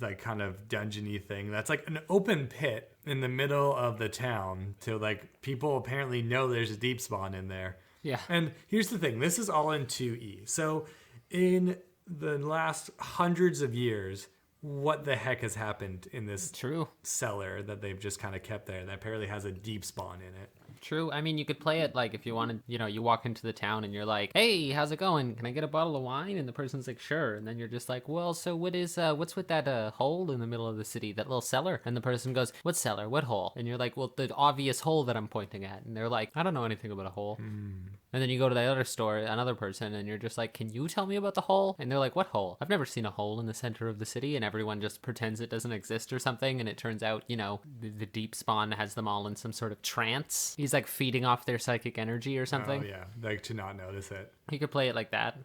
like kind of dungeony thing that's like an open pit in the middle of the town to like people apparently know there's a deep spawn in there. Yeah. And here's the thing, this is all in 2E. So in the last hundreds of years, what the heck has happened in this cellar that they've just kind of kept there that apparently has a deep spawn in it? True. I mean, you could play it like if you wanted, you walk into the town and you're like, hey, how's it going? Can I get a bottle of wine? And the person's like, sure. And then you're just like, well, so what's with that hole in the middle of the city, that little cellar? And the person goes, what cellar? What hole? And you're like, well, the obvious hole that I'm pointing at. And they're like, I don't know anything about a hole. And then you go to the other store, another person, and you're just like, can you tell me about the hole? And they're like, what hole? I've never seen a hole in the center of the city. And everyone just pretends it doesn't exist or something. And it turns out, the deep spawn has them all in some sort of trance. He's like feeding off their psychic energy or something. Oh yeah, like to not notice it. You could play it like that.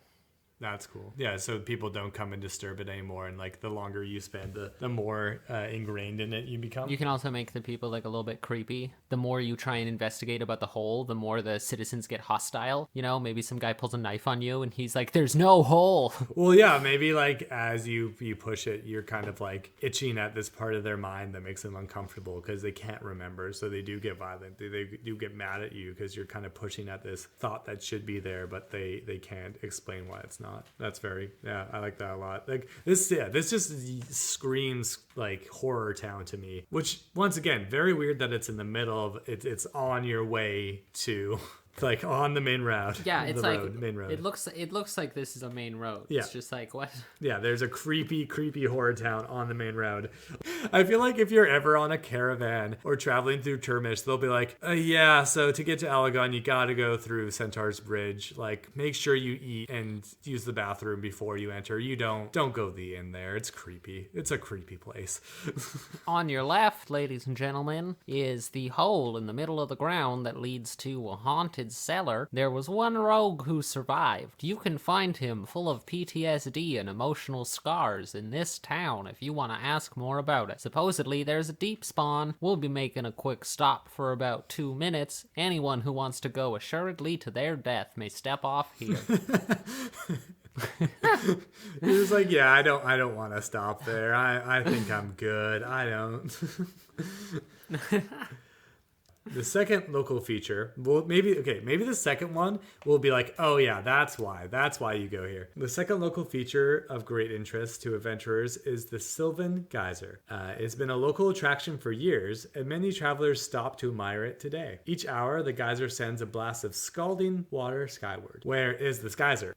That's cool. Yeah, so people don't come and disturb it anymore, and like the longer you spend, the more ingrained in it you become. You can also make the people like a little bit creepy. The more you try and investigate about the hole, the more the citizens get hostile. Maybe some guy pulls a knife on you and he's like, there's no hole. Well, yeah, maybe like as you push it, you're kind of like itching at this part of their mind that makes them uncomfortable because they can't remember, so they do get violent. They do get mad at you because you're kind of pushing at this thought that should be there, but they can't explain why it's not. That's I like that a lot. Like this just screams like horror town to me, which once again, very weird that it's in the middle of it's on your way to like on the main route. Yeah, it's like main road. It looks like this is a main road. Yeah. It's just like what? Yeah, there's a creepy horror town on the main road. I feel like if you're ever on a caravan or traveling through Termish, they'll be like, yeah, so to get to Alagon, you gotta go through Centaur's Bridge. Like, make sure you eat and use the bathroom before you enter. You don't go in there. It's creepy. It's a creepy place. On your left, ladies and gentlemen, is the hole in the middle of the ground that leads to a haunted cellar. There was one rogue who survived. You can find him full of PTSD and emotional scars in this town if you want to ask more about it. Supposedly there's a deep spawn. We'll be making a quick stop for about 2 minutes. Anyone who wants to go assuredly to their death may step off here. He was like, yeah, I don't want to stop there. I think I'm good. I don't. The second local feature, well, maybe the second one will be like, oh yeah, that's why you go here. The second local feature of great interest to adventurers is the Sylvan Geyser. It's been a local attraction for years, and many travelers stop to admire it today. Each hour, the geyser sends a blast of scalding water skyward. Where is this geyser?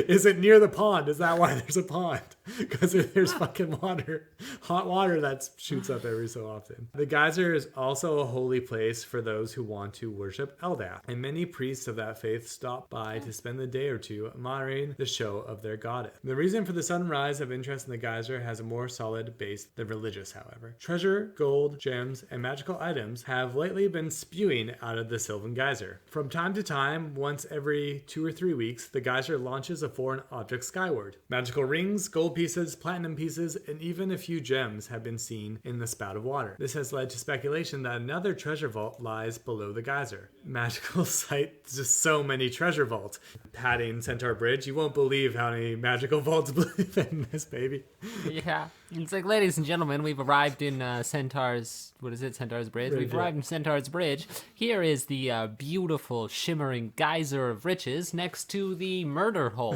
Is it near the pond? Is that why there's a pond? Because there's fucking water, hot water that shoots up every so often. The geyser is also a holy place for those who want to worship Eldath, and many priests of that faith stop by to spend the day or two admiring the show of their goddess. The reason for the sudden rise of interest in the geyser has a more solid base than religious, however. Treasure, gold, gems, and magical items have lately been spewing out of the Sylvan Geyser. From time to time, once every 2 or 3 weeks, the geyser launches a foreign object skyward. Magical rings, gold pieces, platinum pieces, and even a few gems have been seen in the spout of water. This has led to speculation that another treasure vault lies below the geyser. Magical sight, just so many treasure vaults. Padding Centaur Bridge, you won't believe how many magical vaults live in this baby. Yeah. It's like, ladies and gentlemen, we've arrived in Centaur's Bridge. We've arrived in Centaur's Bridge. Here is the beautiful, shimmering geyser of riches next to the murder hole.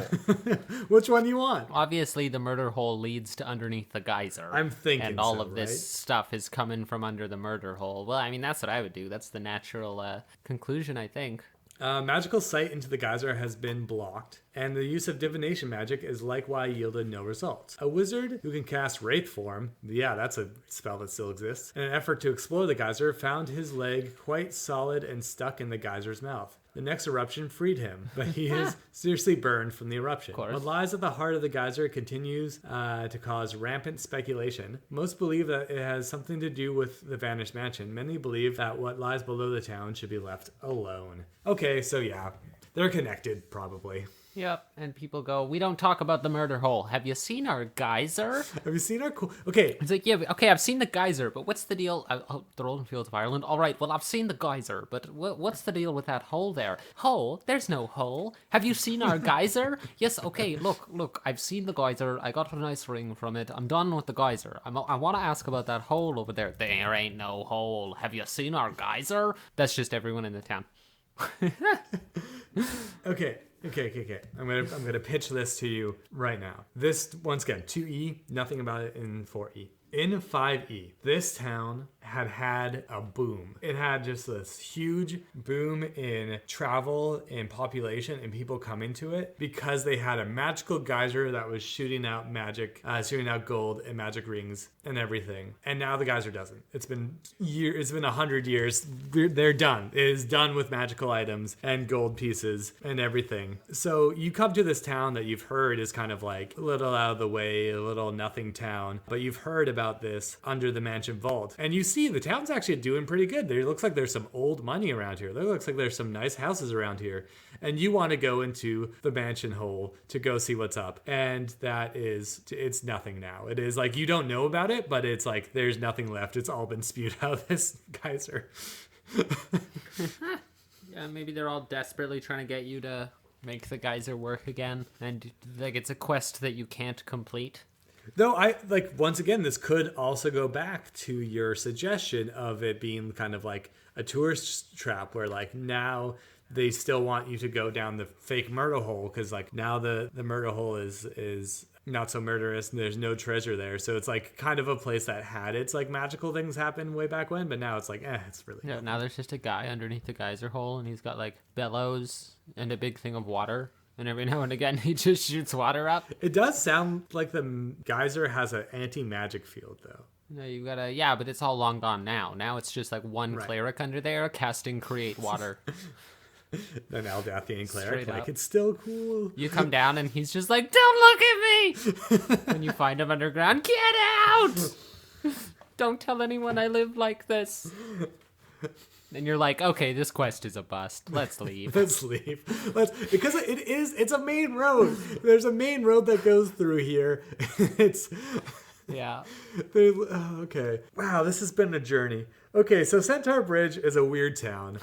Which one do you want? Obviously, the murder hole leads to underneath the geyser. I'm thinking and all so, of this right? stuff is coming from under the murder hole. Well, I mean, that's what I would do. That's the natural conclusion, I think. Magical sight into the geyser has been blocked, and the use of divination magic is likewise yielded no results. A wizard who can cast Wraith Form, yeah, that's a spell that still exists, in an effort to explore the geyser, found his leg quite solid and stuck in the geyser's mouth. The next eruption freed him, but he is seriously burned from the eruption. What lies at the heart of the geyser continues to cause rampant speculation. Most believe that it has something to do with the vanished mansion. Many believe that what lies below the town should be left alone. Okay, so yeah, they're connected, probably. Yep, and people go, we don't talk about the murder hole. Have you seen our geyser? Have you seen our Okay. It's like, yeah, okay, I've seen the geyser, but what's the deal? The rolling fields of Ireland. All right, well, I've seen the geyser, but what's the deal with that hole there? Hole? There's no hole. Have you seen our geyser? Yes, okay, look, I've seen the geyser. I got a nice ring from it. I'm done with the geyser. I want to ask about that hole over there. There ain't no hole. Have you seen our geyser? That's just everyone in the town. Okay. I'm gonna pitch this to you right now. This, once again, 2E, nothing about it in 4E. In 5E, this town had a boom. It had just this huge boom in travel and population and people coming to it because they had a magical geyser that was shooting out gold and magic rings and everything. And now the geyser doesn't. It's been 100 years. They're done. It is done with magical items and gold pieces and everything. So you come to this town that you've heard is kind of like a little out of the way, a little nothing town, but you've heard about this under the mansion vault. And you see the town's actually doing pretty good. There looks like there's some old money around here. There looks like there's some nice houses around here. And you want to go into the mansion hole to go see what's up. And it's nothing now. It is like you don't know about it, but it's like there's nothing left. It's all been spewed out of this geyser. Yeah, maybe they're all desperately trying to get you to make the geyser work again. And like it's a quest that you can't complete. Though once again, this could also go back to your suggestion of it being kind of like a tourist trap where like now they still want you to go down the fake murder hole because like now the murder hole is not so murderous and there's no treasure there. So it's like kind of a place that had its like magical things happen way back when, but now it's like, it's really Yeah, now there's just a guy underneath the geyser hole and he's got like bellows and a big thing of water. And every now and again, he just shoots water up. It does sound like the geyser has an anti-magic field, though. No, you gotta, yeah, but it's all long gone now. Now it's just like one cleric under there casting create water. An Eldathian cleric, Straight like, up. It's still cool. You come down and he's just like, don't look at me! When you find him underground, get out! Don't tell anyone I live like this. And you're like, okay, this quest is a bust. Let's leave. Because it's a main road. There's a main road that goes through here. Yeah. Okay. Wow, this has been a journey. Okay, so Centaur Bridge is a weird town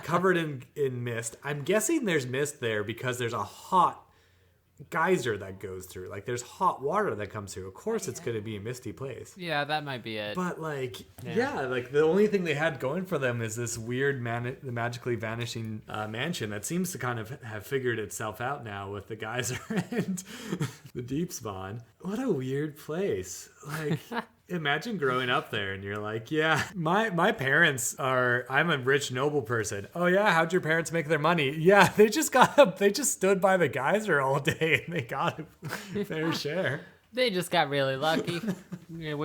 covered in mist. I'm guessing there's mist there because there's a hot geyser that goes through. Like there's hot water that comes through. Of course it's going to be a misty place. Yeah, that might be it. But like, yeah, like the only thing they had going for them is this weird magically vanishing mansion that seems to kind of have figured itself out now with the geyser and the deep spawn. What a weird place. Like, imagine growing up there and you're like, yeah, my parents are, I'm a rich noble person. Oh yeah, how'd your parents make their money? Yeah, they just stood by the geyser all day and they got a fair share. They just got really lucky.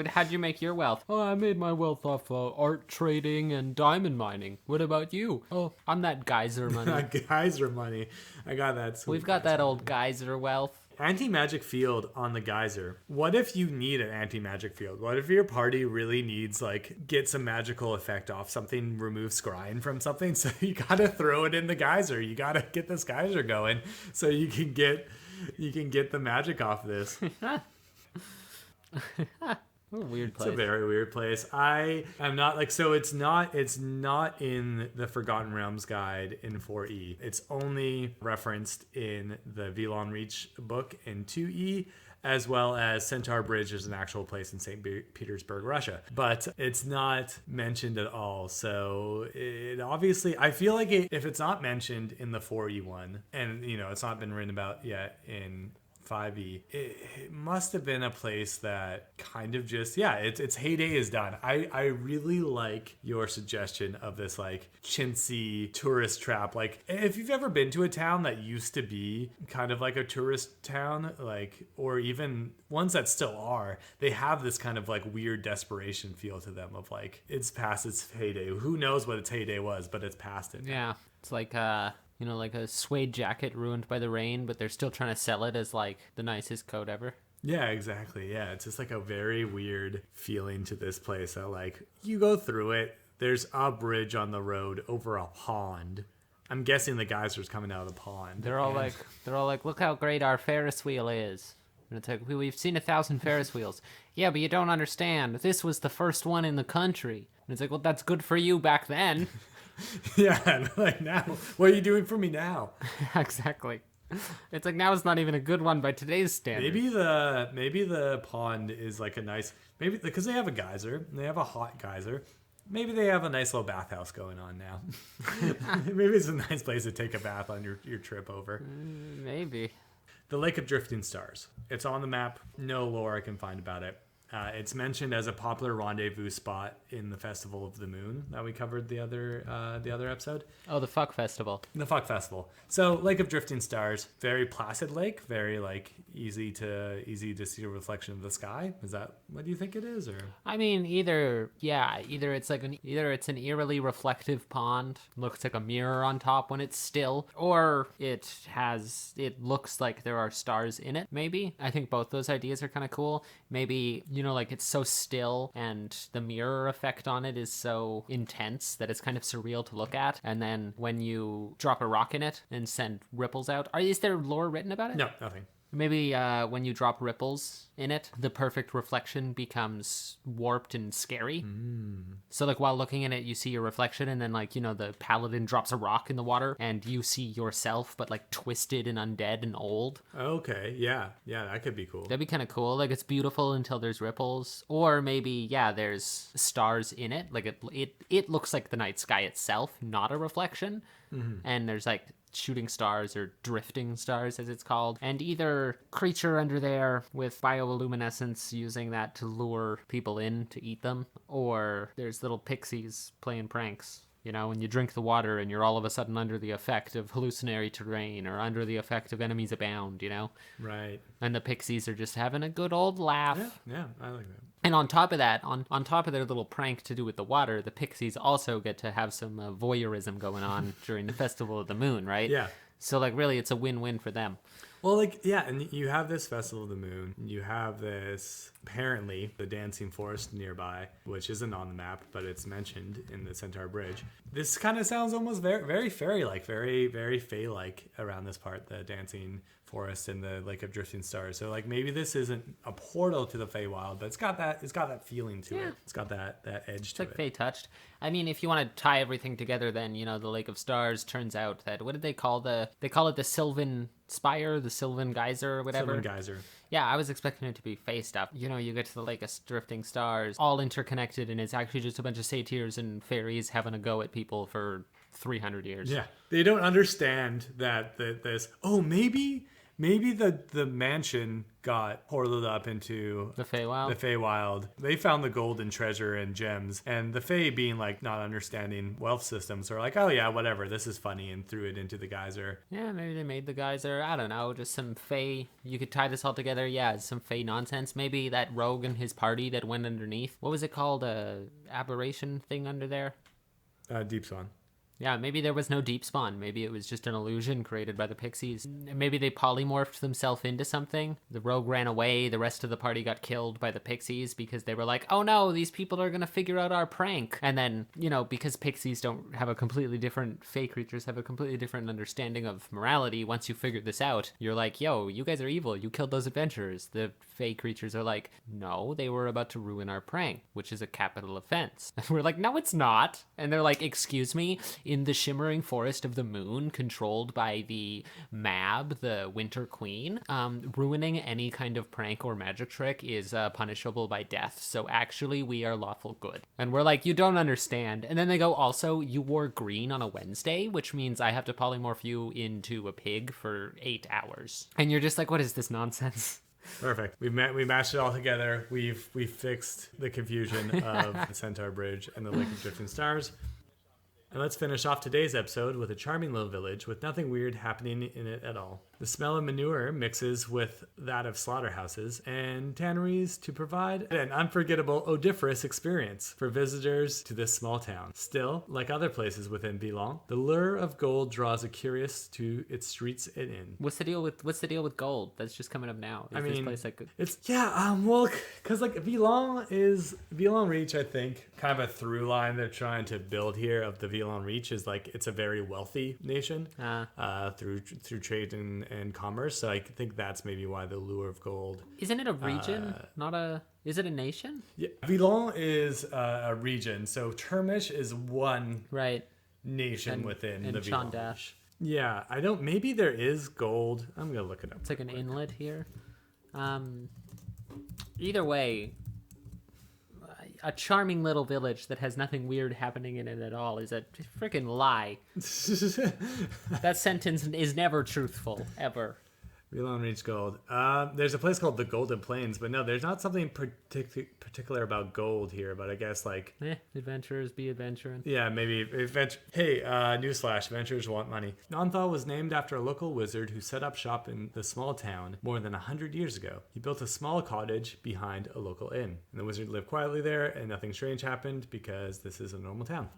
How'd you make your wealth? Oh, I made my wealth off art trading and diamond mining. What about you? Oh, I'm that geyser money. Geyser money. I got that. We've got that old geyser wealth. Anti-magic field on the geyser. What if you need an anti-magic field? What if your party really needs, like, get some magical effect off something, remove scrying from something? So you gotta throw it in the geyser. You gotta get this geyser going so you can get the magic off this. What a weird place. It's a very weird place. I am not like, so it's not in the Forgotten Realms guide in 4E. It's only referenced in the Vilhon Reach book in 2E, as well as Centaur Bridge is an actual place in St. Petersburg, Russia. But it's not mentioned at all. So it obviously, I feel like if it's not mentioned in the 4E one, and it's not been written about yet in 5e, it must have been a place that kind of just, its heyday is done. I really like your suggestion of this like chintzy tourist trap. Like if you've ever been to a town that used to be kind of like a tourist town, like, or even ones that still are, they have this kind of like weird desperation feel to them of like, it's past its heyday. Who knows what its heyday was, but it's past it. Yeah, it's like like a suede jacket ruined by the rain, but they're still trying to sell it as like the nicest coat ever. Yeah, exactly. Yeah, it's just like a very weird feeling to this place that like you go through it, there's a bridge on the road over a pond. I'm guessing the geyser's coming out of the pond. They're all like, look how great our Ferris wheel is. And it's like, we've seen 1,000 Ferris wheels. Yeah, but you don't understand. This was the first one in the country. And it's like, well, that's good for you back then. Yeah, like now, what are you doing for me now? Exactly. It's like now it's not even a good one by today's standards. Maybe the pond is like a nice, maybe because they have a geyser, they have a hot geyser. Maybe they have a nice little bathhouse going on now. Maybe it's a nice place to take a bath on your trip over. Maybe. The Lake of Drifting Stars. It's on the map. No lore I can find about it. It's mentioned as a popular rendezvous spot in the Festival of the Moon that we covered the other episode. Oh, the Fuck Festival. The Fuck Festival. So Lake of Drifting Stars, very placid lake, very like easy to see a reflection of the sky. Is that what do you think it is? Or I mean, either it's an eerily reflective pond, looks like a mirror on top when it's still, or it looks like there are stars in it. Maybe I think both those ideas are kind of cool. Maybe like it's so still and the mirror effect on it is so intense that it's kind of surreal to look at. And then when you drop a rock in it and send ripples out, is there lore written about it? No, nothing. Maybe when you drop ripples in it, the perfect reflection becomes warped and scary. So like while looking in it, you see your reflection, and then like, the paladin drops a rock in the water and you see yourself, but like twisted and undead and old. Okay, yeah, that could be cool. That'd be kind of cool. Like it's beautiful until there's ripples. Or maybe, there's stars in it. Like it looks like the night sky itself, not a reflection. And there's like shooting stars or drifting stars as it's called, and either creature under there with bioluminescence using that to lure people in to eat them, or there's little pixies playing pranks. When you drink the water and you're all of a sudden under the effect of hallucinatory terrain or under the effect of enemies abound, Right. And the pixies are just having a good old laugh. Yeah, I like that. And on top of that, on top of their little prank to do with the water, the pixies also get to have some voyeurism going on during the Festival of the Moon, right? Yeah. So, like, really, it's a win-win for them. Well, like, yeah, and you have this Festival of the Moon. You have this, apparently, the dancing forest nearby, which isn't on the map, but it's mentioned in the Centaur Bridge. This kind of sounds almost very, very fairy-like, very, very fae-like around this part, the dancing forest in the Lake of Drifting Stars. So like maybe this isn't a portal to the Feywild, but it's got that feeling to it. It's got that edge to It's like it. Fey touched. I mean, if you want to tie everything together, then the Lake of Stars turns out that what did they call they call it the Sylvan Spire, the Sylvan Geyser, or whatever. Sylvan Geyser. Yeah, I was expecting it to be Fey stuff. You get to the Lake of Drifting Stars, all interconnected, and it's actually just a bunch of satyrs and fairies having a go at people for 300 years. Yeah, they don't understand that this. Oh, maybe the mansion got portaled up into The Feywild? The Feywild. They found the gold and treasure and gems, and the Fey, being like not understanding wealth systems, are like, oh yeah, whatever, this is funny, and threw it into the geyser. Yeah, maybe they made the geyser. I don't know, just some Fey. You could tie this all together. Yeah, some Fey nonsense. Maybe that rogue and his party that went underneath. What was it called? Aberration thing under there? Deep Swan. Yeah, maybe there was no deep spawn. Maybe it was just an illusion created by the pixies. Maybe they polymorphed themselves into something. The rogue ran away. The rest of the party got killed by the pixies because they were like, oh no, these people are going to figure out our prank. And then, because pixies don't have a completely different, Fey creatures have a completely different understanding of morality. Once you figure this out, you're like, yo, you guys are evil. You killed those adventurers. The Fey creatures are like, no, they were about to ruin our prank, which is a capital offense. And we're like, no, it's not. And they're like, excuse me? In the shimmering forest of the moon, controlled by the Mab, the Winter Queen, ruining any kind of prank or magic trick is punishable by death. So actually, we are lawful good. And we're like, you don't understand. And then they go, also, you wore green on a Wednesday, which means I have to polymorph you into a pig for 8 hours. And you're just like, what is this nonsense? Perfect. We mashed it all together. We've fixed the confusion of the Centaur Bridge and the Lake of Drifting Stars. And let's finish off today's episode with a charming little village with nothing weird happening in it at all. The smell of manure mixes with that of slaughterhouses and tanneries to provide an unforgettable odoriferous experience for visitors to this small town. Still, like other places within Vilhon, the lure of gold draws a curious to its streets and in. What's the deal with gold? That's just coming up now. This place like it's because like Vilhon Reach, I think, kind of a through line they're trying to build here of the Vilhon Reach is like it's a very wealthy nation through trade and commerce. So I think that's maybe why the lure of gold. Isn't it a region? Is it a nation? Yeah, Vilhon is a region. So Termish is one nation within the Vilhon. Chandash. Yeah, maybe there is gold. I'm gonna look it up. It's like an inlet here. Either way, a charming little village that has nothing weird happening in it at all is a freaking lie. That sentence is never truthful, ever. Vilhon Reach gold. There's a place called the Golden Plains, but no, there's not something particular about gold here, but I guess like... adventurers be adventuring. Yeah, maybe. Hey, newsflash, adventurers want money. Nonthal was named after a local wizard who set up shop in the small town more than 100 years ago. He built a small cottage behind a local inn. And the wizard lived quietly there, and nothing strange happened because this is a normal town.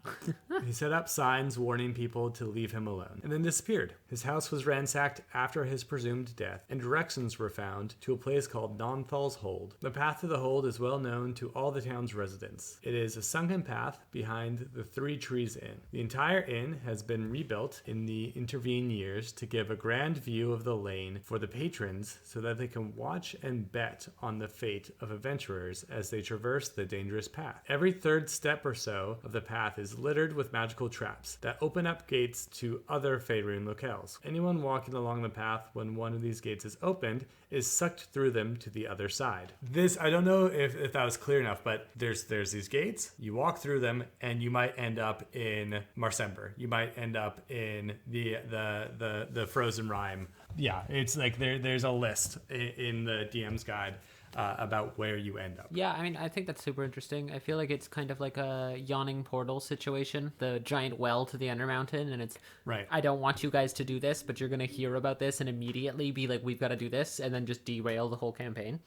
He set up signs warning people to leave him alone, and then disappeared. His house was ransacked after his presumed death, and directions were found to a place called Nonthal's Hold. The path to the hold is well known to all the town's residents. It is a sunken path behind the Three Trees Inn. The entire inn has been rebuilt in the intervening years to give a grand view of the lane for the patrons so that they can watch and bet on the fate of adventurers as they traverse the dangerous path. Every third step or so of the path is littered with magical traps that open up gates to other Faerun locales. Anyone walking along the path when one of these gates is opened is sucked through them to the other side. This, I don't know if that was clear enough, but there's these gates, you walk through them, and you might end up in Marsember. You might end up in the Frozen Rhyme. Yeah, it's like there's a list in the DM's guide about where you end up. Yeah, I mean, I think that's super interesting. I feel like it's kind of like a yawning portal situation, the giant well to the Undermountain, and it's, right. I don't want you guys to do this, but you're going to hear about this and immediately be like, we've got to do this, and then just derail the whole campaign.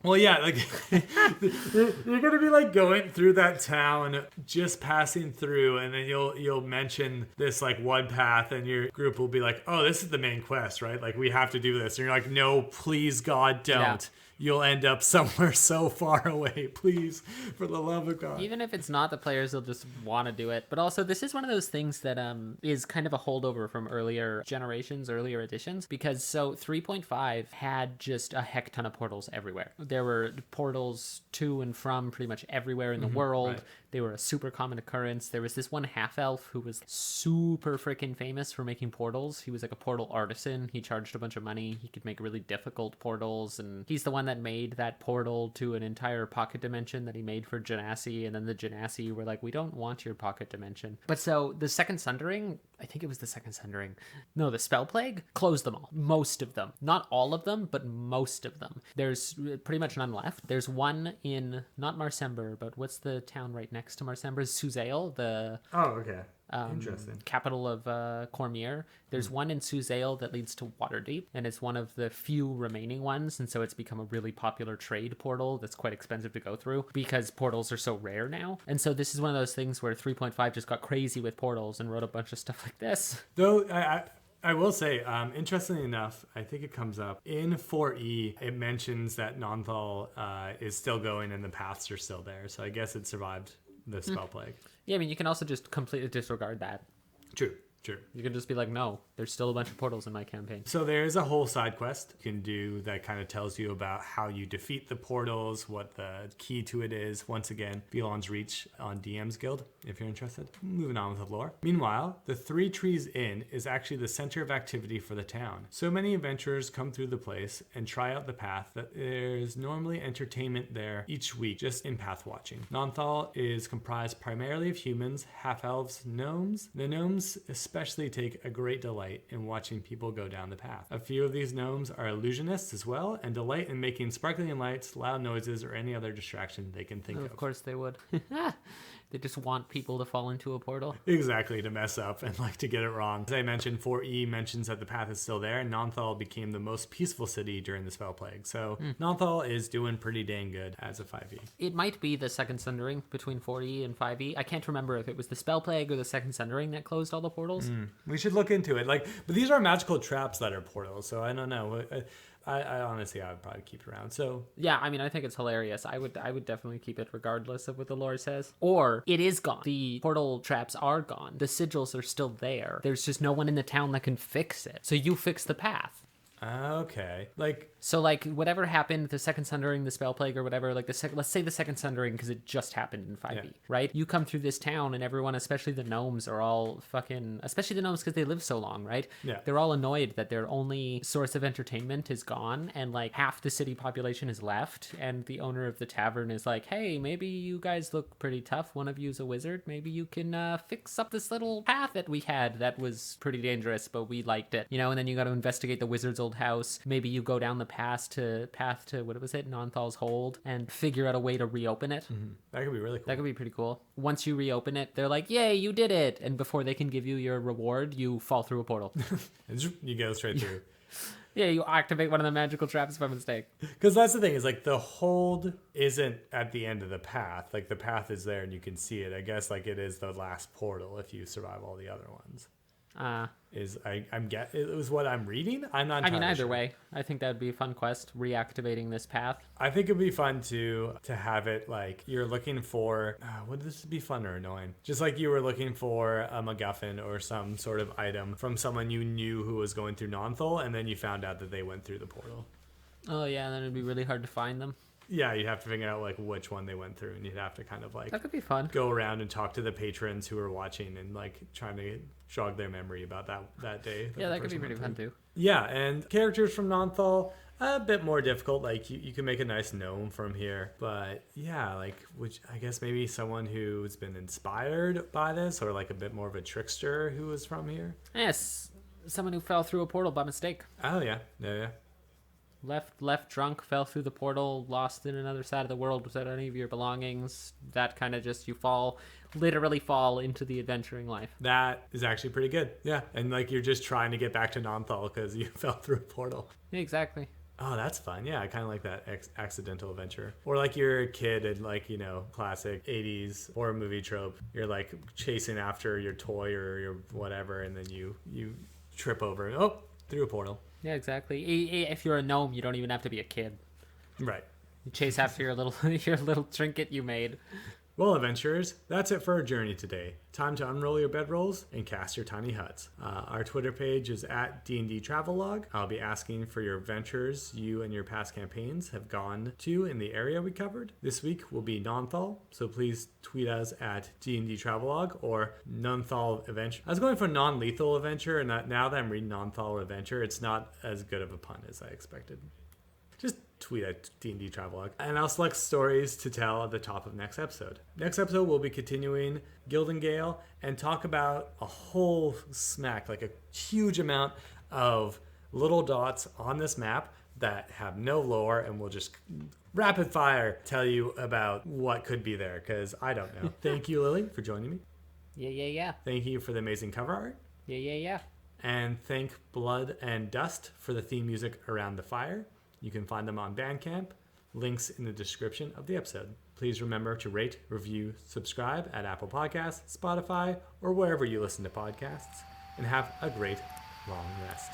Well, yeah, like you're gonna be like going through that town, just passing through, and then you'll mention this like one path, and your group will be like, "Oh, this is the main quest, right? Like we have to do this." And you're like, "No, please, God, don't." you'll end up somewhere so far away. Please, for the love of God. Even if it's not the players, they'll just want to do it. But also, this is one of those things that is kind of a holdover from earlier generations, earlier editions, because so 3.5 had just a heck ton of portals everywhere. There were portals to and from pretty much everywhere in the world. right. They were a super common occurrence. There was this one half-elf who was super freaking famous for making portals. He was like a portal artisan. He charged a bunch of money. He could make really difficult portals, and he's the one that made that portal to an entire pocket dimension that he made for Genasi, and then the Genasi were like, we don't want your pocket dimension. But so the Second Sundering, I think it was the Second Sundering. No, the Spell Plague closed them all. Most of them. Not all of them, but most of them. There's pretty much none left. There's one in, not Marsember, but what's the town right next to Marsember? Suzail, the Oh, okay. Interesting. capital of Cormier. There's one in Suzail that leads to Waterdeep, and it's one of the few remaining ones, and so it's become a really popular trade portal that's quite expensive to go through because portals are so rare now. And so this is one of those things where 3.5 just got crazy with portals and wrote a bunch of stuff like this. Though, I will say, interestingly enough, I think it comes up in 4E. It mentions that Nonthal is still going and the paths are still there. So I guess it survived the spell plague. Yeah, I mean, you can also just completely disregard that. True. You can just be like, no, there's still a bunch of portals in my campaign. So there's a whole side quest you can do that kind of tells you about how you defeat the portals, what the key to it is. Once again, Vilhon's Reach on DM's Guild, if you're interested. Moving on with the lore. Meanwhile, the Three Trees Inn is actually the center of activity for the town. So many adventurers come through the place and try out the path that there's normally entertainment there each week just in path watching. Nonthal is comprised primarily of humans, half-elves, gnomes. The gnomes especially take a great delight in watching people go down the path. A few of these gnomes are illusionists as well and delight in making sparkling lights, loud noises, or any other distraction they can think of. Of course they would. They just want people to fall into a portal. Exactly, to mess up and like to get it wrong. As I mentioned, 4E mentions that the path is still there, and Nonthal became the most peaceful city during the spell plague. So Nonthal is doing pretty dang good as a 5E. It might be the Second Sundering between 4E and 5E. I can't remember if it was the Spell Plague or the Second Sundering that closed all the portals. We should look into it. But these are magical traps that are portals, so I don't know. I honestly, I would probably keep it around. So yeah, I mean, I think it's hilarious. I would definitely keep it regardless of what the lore says. Or it is gone. The portal traps are gone. The sigils are still there. There's just no one in the town that can fix it. So you fix the path. okay, So, whatever happened, the Second Sundering, the Spell Plague, or whatever, let's say the Second Sundering, because it just happened in 5e, right? You come through this town, and everyone, especially the gnomes, are all especially the gnomes, because they live so long, right? Yeah. They're all annoyed that their only source of entertainment is gone, and, half the city population is left, and the owner of the tavern is like, hey, maybe you guys look pretty tough. One of you's a wizard. Maybe you can fix up this little path that we had that was pretty dangerous, but we liked it, and then you got to investigate the wizard's old house. Maybe you go down the path to what was it, Nonthal's Hold, and figure out a way to reopen it. that could be really cool. That could be pretty cool. Once you reopen it, they're like, yay, you did it. And before they can give you your reward, you fall through a portal. You go straight through. Yeah, you activate one of the magical traps by mistake. Because that's the thing, is the hold isn't at the end of the path. The path is there and you can see it. I guess it is the last portal if you survive all the other ones. It was what I'm reading. I'm not. I mean, entirely either sure. way, I think that would be a fun quest, reactivating this path. I think it'd be fun to have it you're looking for. Would this be fun or annoying? Just you were looking for a MacGuffin or some sort of item from someone you knew who was going through Nonthal, and then you found out that they went through the portal. Oh yeah, then it'd be really hard to find them. Yeah, you'd have to figure out which one they went through, and you'd have to kind of that could be fun. go around and talk to the patrons who were watching and trying to jog their memory about that day. Yeah, that could be pretty fun too. Yeah, and characters from Nonthal, a bit more difficult. You can make a nice gnome from here, but yeah, which I guess maybe someone who's been inspired by this, or a bit more of a trickster who was from here. Yes, someone who fell through a portal by mistake. Oh yeah. Left drunk, fell through the portal, lost in another side of the world without any of your belongings. That kind of just, you literally fall into the adventuring life. That is actually pretty good. Yeah, and you're just trying to get back to Nonthal because you fell through a portal. Yeah, exactly. Oh, that's fun. Yeah, I kind of like that accidental adventure. Or you're a kid and classic 80s horror movie trope. You're chasing after your toy or your whatever, and then you trip over and through a portal. Yeah, exactly. If you're a gnome, you don't even have to be a kid. Right. You chase after your little your little trinket you made. Well, adventurers, that's it for our journey today. Time to unroll your bedrolls and cast your tiny huts. Our Twitter page is at D&D Travelogue. I'll be asking for your adventures you and your past campaigns have gone to in the area we covered. This week will be Nonthal, so please tweet us at D&D Travelogue or Nonthal Adventure. I was going for non-lethal adventure, and now that I'm reading Nonthal Adventure, it's not as good of a pun as I expected. Just tweet at D&D Travelogue. And I'll select stories to tell at the top of next episode. Next episode, we'll be continuing Gildengale and talk about a whole smack, like a huge amount of little dots on this map that have no lore, and we'll just rapid fire tell you about what could be there, because I don't know. Thank you, Lily, for joining me. Yeah. Thank you for the amazing cover art. Yeah. And thank Blood and Dust for the theme music around the fire. You can find them on Bandcamp. Links in the description of the episode. Please remember to rate, review, subscribe at Apple Podcasts, Spotify, or wherever you listen to podcasts. And have a great long rest.